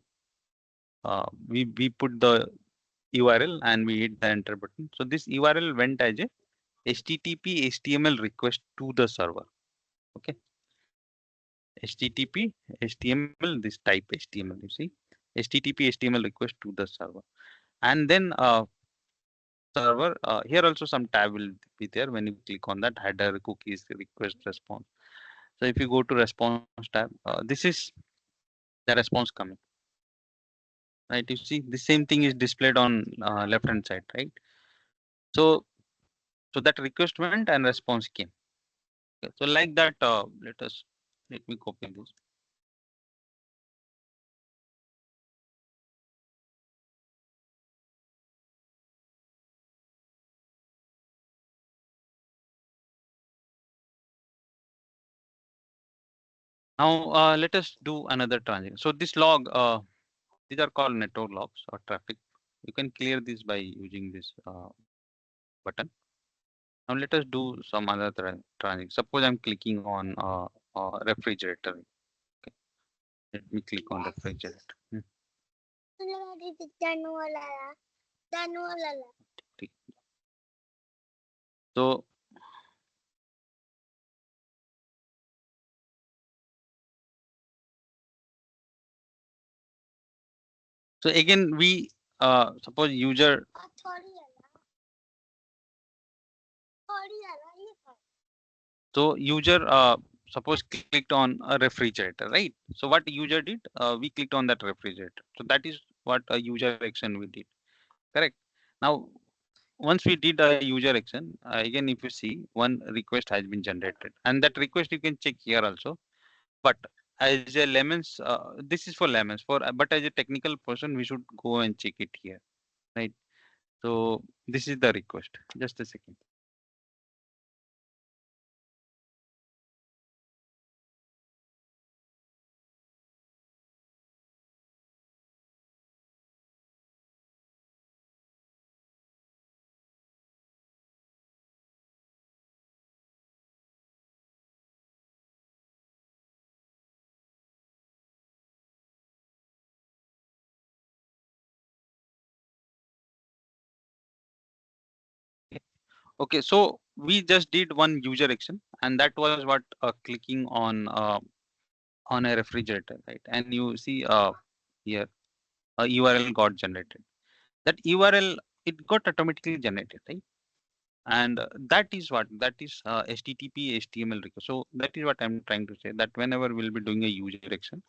we put the URL and we hit the enter button. So this URL went as a HTTP HTML request to the server. Okay. HTTP HTML, this type HTML, you see, HTTP HTML request to the server, and then server here also some tab will be there. When you click on that, header, cookies, request, response. So if you go to response tab, this is the response coming, right? You see the same thing is displayed on left hand side, right? So that request went and response came. Okay, so like that, let me copy this. Now let us do another transaction. So this log, these are called network logs or traffic. You can clear this by using this button. Now let us do some other transaction. Suppose I'm clicking on refrigerator. Okay. Let me click on refrigerator. Click. So again we suppose user. So user suppose clicked on a refrigerator, right? So what user did? We clicked on that refrigerator. So that is what a user action we did. Correct. Now once we did a user action, again if you see one request has been generated, and that request you can check here also. But as a layman's, this is for layman's. But as a technical person, we should go and check it here, right? So this is the request. Just a second. Okay, so we just did one user action, and that was what clicking on a refrigerator, right? And you see here a URL got generated. That URL, it got automatically generated, right? And that is what, that is HTTP HTML request. So that is what I'm trying to say, that whenever we'll be doing a user action,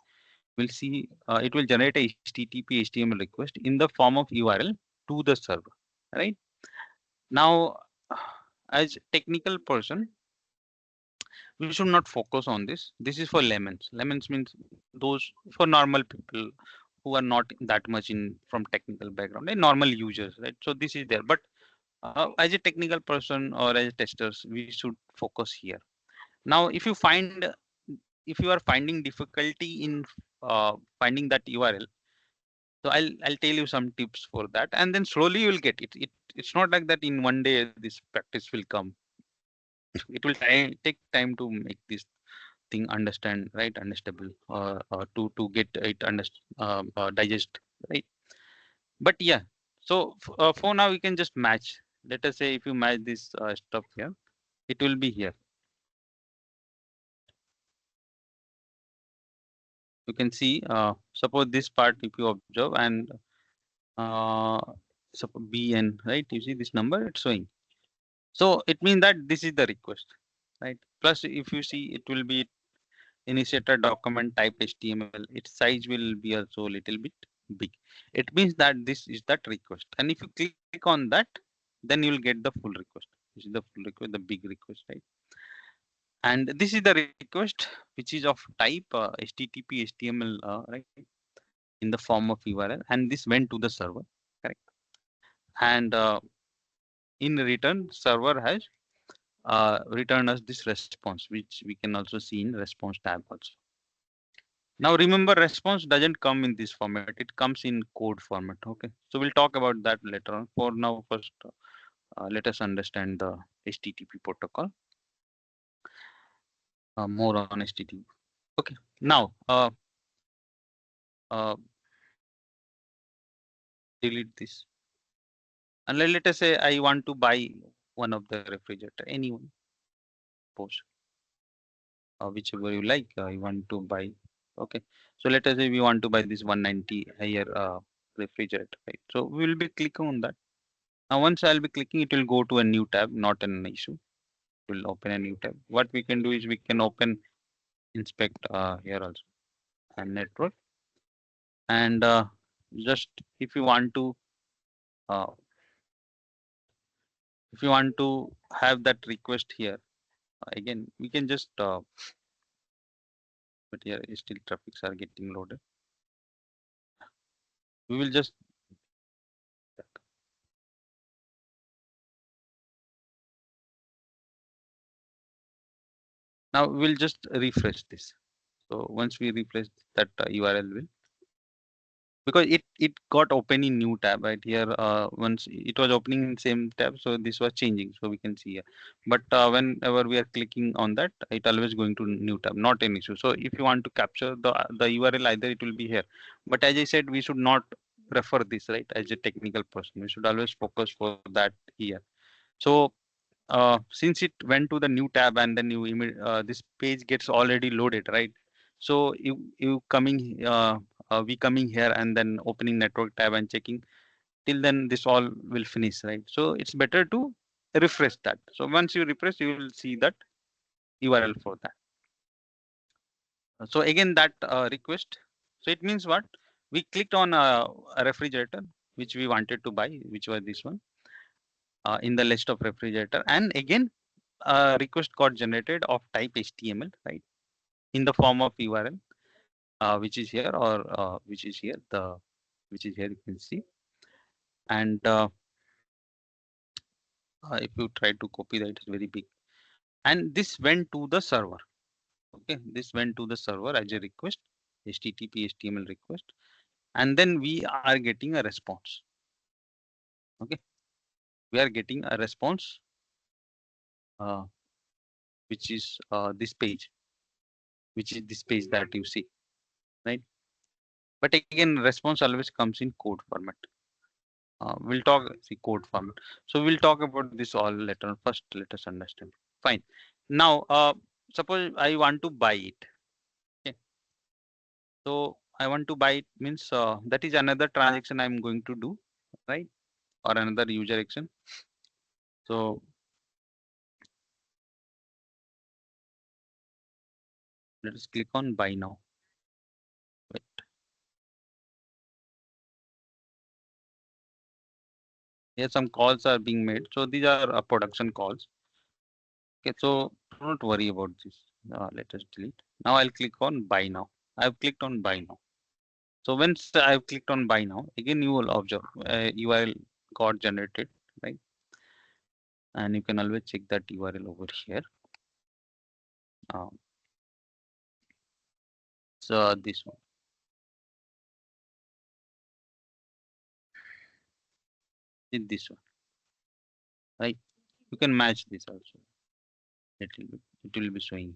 we'll see it will generate a HTTP HTML request in the form of URL to the server, right? Now, as technical person, we should not focus on this. This is for lemons. Lemons means those for normal people who are not that much in from technical background and normal users, right? So this is there. But as a technical person or as testers, we should focus here. Now, if you are finding difficulty in finding that URL, so I'll tell you some tips for that, and then slowly you will get it. It's not like that in one day this practice will come. It will take time to make this thing understand, right? Understandable, to get it digest, right? But yeah, so for now we can just match. Let us say if you match this stuff here, it will be here. You can see, suppose this part if you observe, and uh, suppose BN, right? You see this number it's showing. So it means that this is the request, right? Plus, if you see, it will be initiator document type HTML. Its size will be also a little bit big. It means that this is that request. And if you click on that, then you will get the full request. This is the full request, the big request, right? And this is the request which is of type HTTP HTML, right? In the form of URL, and this went to the server, correct? And in return, server has returned us this response, which we can also see in response tab also. Now remember, response doesn't come in this format, it comes in code format. Okay, so we'll talk about that later on. For now, first let us understand the HTTP protocol, more on HTTP. Okay, now uh, delete this, and let us say I want to buy one of the refrigerator, anyone, suppose, whichever you like, you want to buy. Okay, so let us say we want to buy this 190 here refrigerator, right? So we will be clicking on that. Now once I'll be clicking, it will go to a new tab, not an issue. It will open a new tab. What we can do is we can open inspect here also and network, and just if you want to uh, if you want to have that request here, again we can just but here still traffics are getting loaded. We will just now we'll just refresh this. So once we refresh, that URL will, because it got open in new tab right here. Once it was opening in same tab, so this was changing, so we can see here. But whenever we are clicking on that, it always going to new tab, not an issue. So if you want to capture the URL, either it will be here, but as I said, we should not prefer this, right? As a technical person, we should always focus for that here. So since it went to the new tab, and then this page gets already loaded, right? So you coming we coming here and then opening network tab and checking, till then this all will finish, right? So it's better to refresh that. So once you refresh, you will see that URL for that. So again, that request, so it means what, we clicked on a refrigerator which we wanted to buy, which was this one, in the list of refrigerator, and again request got generated of type HTML, right, in the form of URL, which is here, or which is here, which is here, you can see. And if you try to copy that, it's very big. And this went to the server. Okay, this went to the server as a request, HTTP HTML request, and then we are getting a response. Okay, we are getting a response, uh, which is this page, which is this page that you see, right? But again, response always comes in code format. We'll talk see code format. So we'll talk about this all later on. First, let us understand. Fine. Now, suppose I want to buy it. Okay. So I want to buy it means that is another transaction I'm going to do, right? Or another user action. So let us click on buy now. Wait. Here some calls are being made. So these are production calls. Okay, so don't worry about this. Let us delete. Now I'll click on buy now. I've clicked on buy now. So once I've clicked on buy now, again you will observe URL got generated, right? And you can always check that URL over here. Um, so this one, this one, right? You can match this also. It will be showing.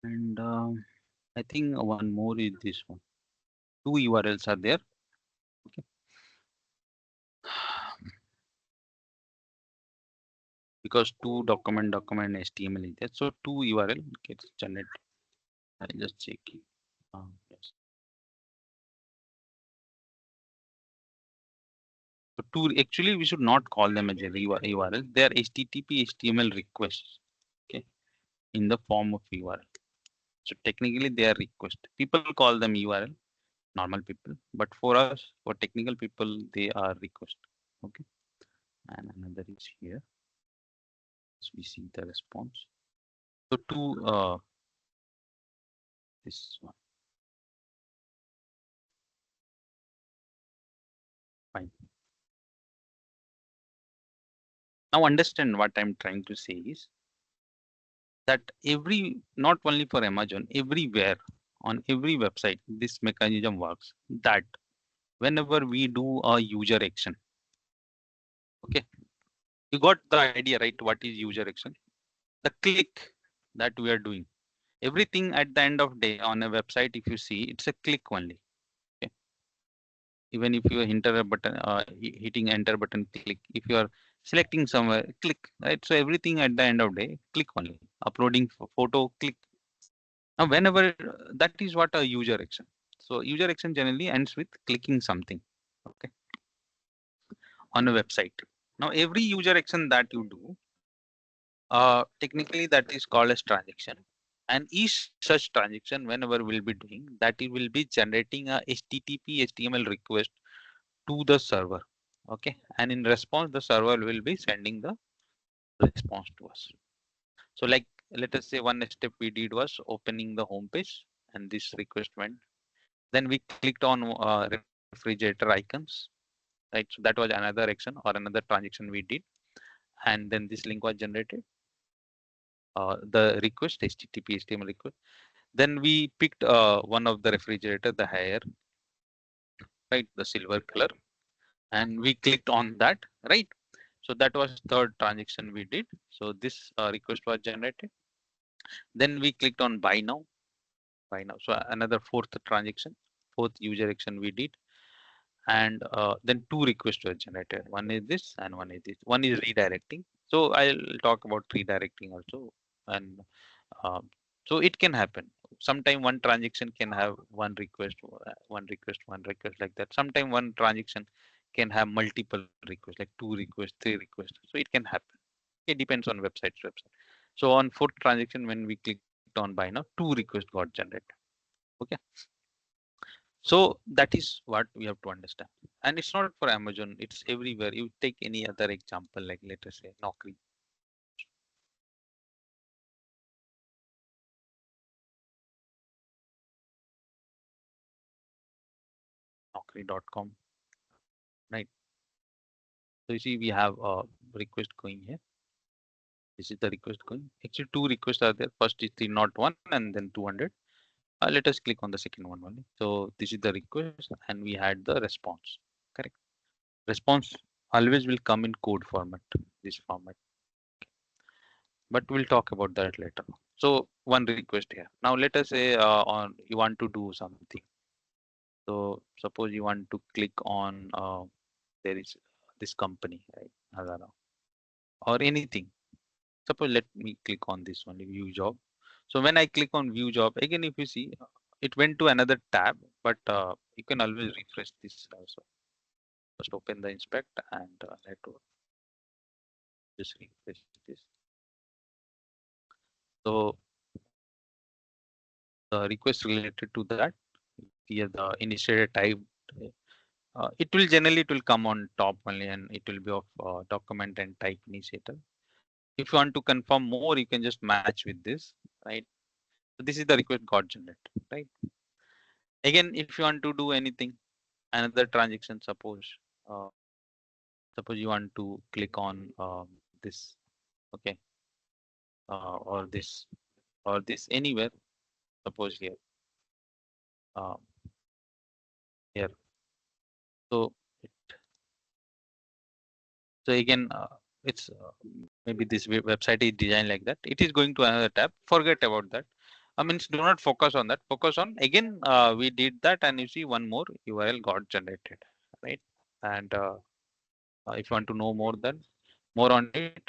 And I think one more is this one. Two URLs are there. Okay. Because two document HTML is there. So two URL gets generated. I'll just check it. Yes. So two actually we should not call them as a URL. They are HTTP HTML requests. Okay, in the form of URL. So technically they are request. People call them URL, normal people, but for us, for technical people, they are request. Okay, and another is here. So we see the response. So two this one. Fine. Now understand what I'm trying to say is that not only for Amazon, everywhere on every website, this mechanism works. That whenever we do a user action, okay, you got the idea, right? What is user action? The click that we are doing. Everything at the end of day on a website, if you see, it's a click only. Okay? Even if you enter a button, hitting enter button, click. If you are selecting somewhere, click. Right. So everything at the end of day, click only. Uploading photo, click. Now, whenever that is what a user action. So user action generally ends with clicking something. Okay. On a website. Now, every user action that you do, technically that is called as transaction. And each such transaction, whenever we'll be doing, that it will be generating a HTTP HTML request to the server. Okay, and in response, the server will be sending the response to us. So, like let us say one step we did was opening the home page, and this request went. Then we clicked on refrigerator icons, right? So that was another action or another transaction we did, and then this link was generated. The request HTTP HTML request. Then we picked one of the refrigerator, the hair, right, the silver color, and we clicked on that, right? So that was third transaction we did. So this request was generated. Then we clicked on buy now, buy now. So another fourth transaction, fourth user action we did. And then two requests were generated. One is this and one is this. One is redirecting. So I'll talk about redirecting also. And um, so it can happen. Sometime one transaction can have one request, one request like that. Sometime one transaction can have multiple requests, like two requests, three requests. So it can happen. It depends on website to website. So on fourth transaction, when we clicked on buy now, two requests got generated. Okay. So that is what we have to understand. And it's not for Amazon, it's everywhere. You take any other example, like let us say Naukri. Naukri.com, right? So you see, we have a request going here. This is the request going. Actually, two requests are there. First is 301 and then 200. Let us click on the second one only. So this is the request, and we had the response. Correct. Response always will come in code format, this format. But we'll talk about that later. So one request here. Now let us say on you want to do something. So suppose you want to click on there is this company, right? Hazara, or anything. Suppose let me click on this one, view job. So when I click on view job, again if you see, it went to another tab, but you can always refresh this also. Just open the inspect and network. Just refresh this. So the request related to that, here the initiator type, it will generally it will come on top only, and it will be of document and type initiator. If you want to confirm more, you can just match with this, right? So this is the request got generated, right? Again, if you want to do anything, another transaction, uh, suppose you want to click on this, okay, or this anywhere. Suppose here, uh, here. So it, so again, it's maybe this website is designed like that. It is going to another tab. Forget about that. I mean, do not focus on that. Focus on again. We did that, and you see one more URL got generated, right? And if you want to know more, than more on it,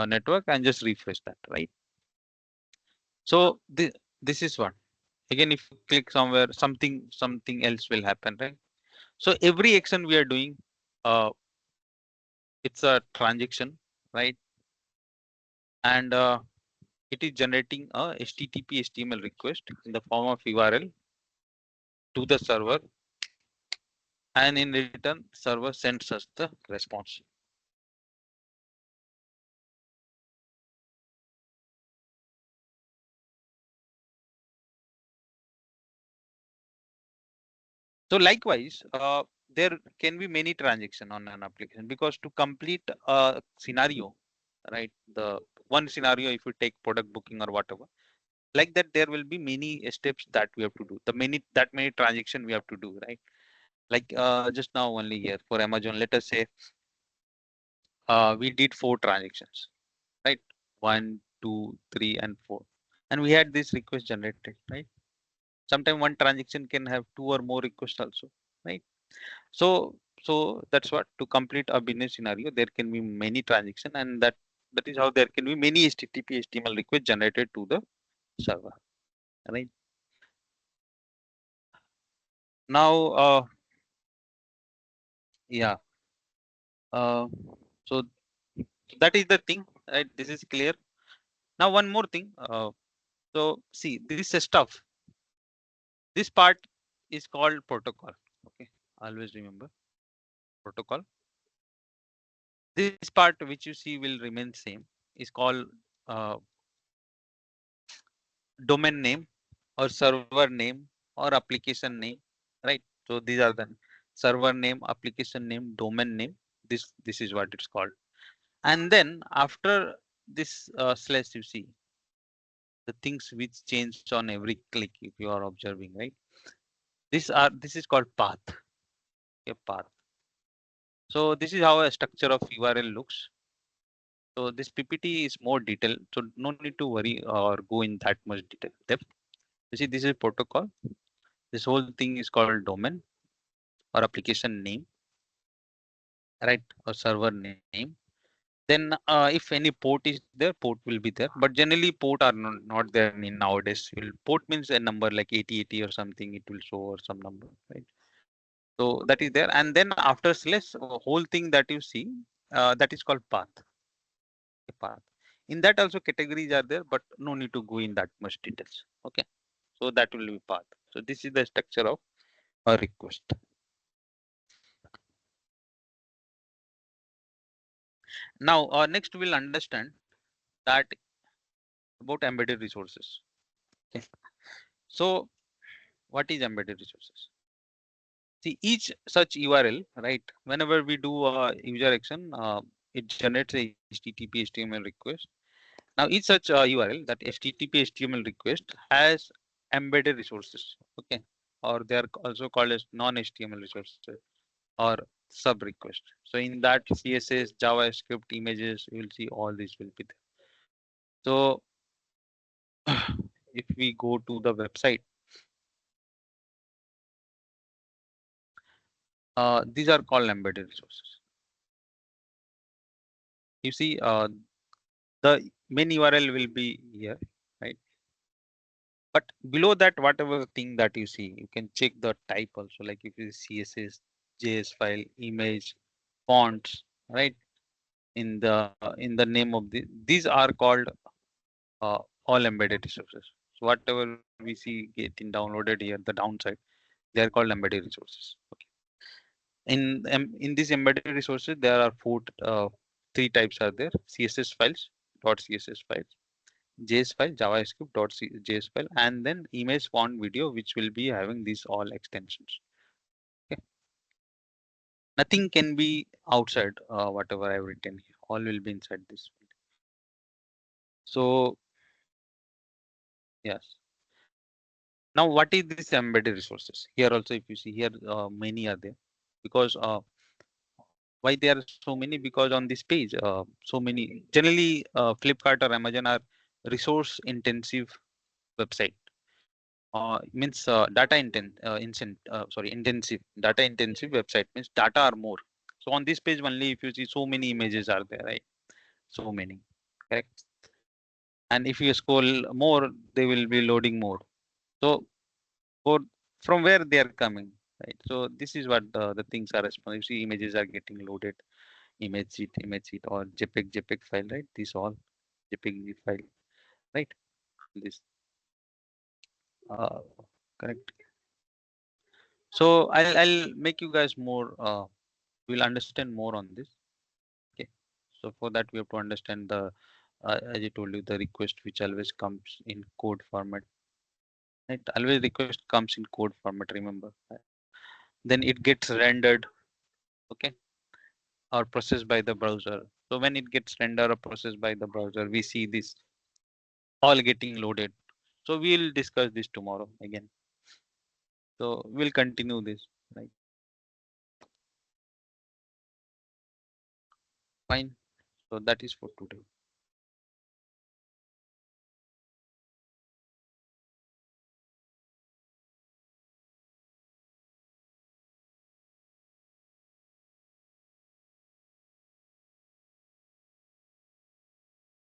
network, and just refresh that, right? So this is what. Again, if you click somewhere, something else will happen, right? So every action we are doing, uh, it's a transaction, right? And it is generating a HTTP HTML request in the form of URL to the server, and in return, server sends us the response. So likewise, there can be many transactions on an application, because to complete a scenario, right? The one scenario, if you take product booking or whatever, like that, there will be many steps that we have to do. That many transaction we have to do, right? Like just now only here for Amazon, let us say we did 4 transactions, right? 1, 2, 3, and 4, and we had this request generated, right? Sometimes one transaction can have 2 or more requests also, right? So that's what, to complete a business scenario, there can be many transactions, and that is how there can be many HTTP HTML requests generated to the server, right? Now, yeah, uh, so that is the thing, right? This is clear. Now, one more thing. So see this stuff. This part is called protocol. Okay, always remember protocol. This part which you see will remain same is called uh, domain name or server name or application name, right? So these are the server name, application name, domain name. This is what it's called. And then after this slash, you see the things which change on every click, if you are observing, right? This is called path. Okay, path. So this is how a structure of URL looks. So this PPT is more detailed, so no need to worry or go in that much detail depth. You see, this is protocol. This whole thing is called domain or application name, right? Or server name. Then if any port is there, port will be there. But generally, port are not there in nowadays. Port means a number like 8080 or something. It will show or some number, right? So that is there. And then after slash, whole thing that you see, that is called path. Path. In that also categories are there, but no need to go in that much details. Okay. So that will be path. So this is the structure of a request. Now, next we'll understand that about embedded resources. Okay. So what is embedded resources? See, each such URL, right? Whenever we do a user action, it generates a HTTP HTML request. Now, each such URL, that HTTP HTML request, has embedded resources. Okay, or they are also called as non-HTML resources or sub request. So in that, CSS, JavaScript, images, you will see all these will be there. So if we go to the website, these are called embedded resources. You see, the main URL will be here, right? But below that, whatever thing that you see, you can check the type also, like if it is CSS, JS file, image, fonts, right? In the name of these are called all embedded resources. So whatever we see getting downloaded here, the downside, they are called embedded resources. Okay. In these embedded resources, there are three types are there: CSS files, .css files, JS file, JavaScript .js file, and then image, font, video, which will be having these all extensions. Okay. Nothing can be outside whatever I've written here. All will be inside this. So yes. Now, what is this embedded resources? Here also, if you see here, many are there. Because why there are so many? Because on this page, so many. Generally, Flipkart or Amazon are resource intensive website. Means intensive data intensive website means data are more. So on this page only, if you see, so many images are there, right? So many, correct? And if you scroll more, they will be loading more. So for from where they are coming, right? So this is what the things are responsive. You see, images are getting loaded, image sheet, or JPEG file, right? This all JPEG file, right? This uh, correct. So I'll make you guys more. We'll understand more on this. Okay. So for that we have to understand the as I told you, the request which always comes in code format. Right? Always request comes in code format. Remember. Right? Then it gets rendered. Okay, or processed by the browser. So when it gets rendered or processed by the browser, we see this all getting loaded. So we'll discuss this tomorrow again. So we'll continue this. Right. Fine. So that is for today.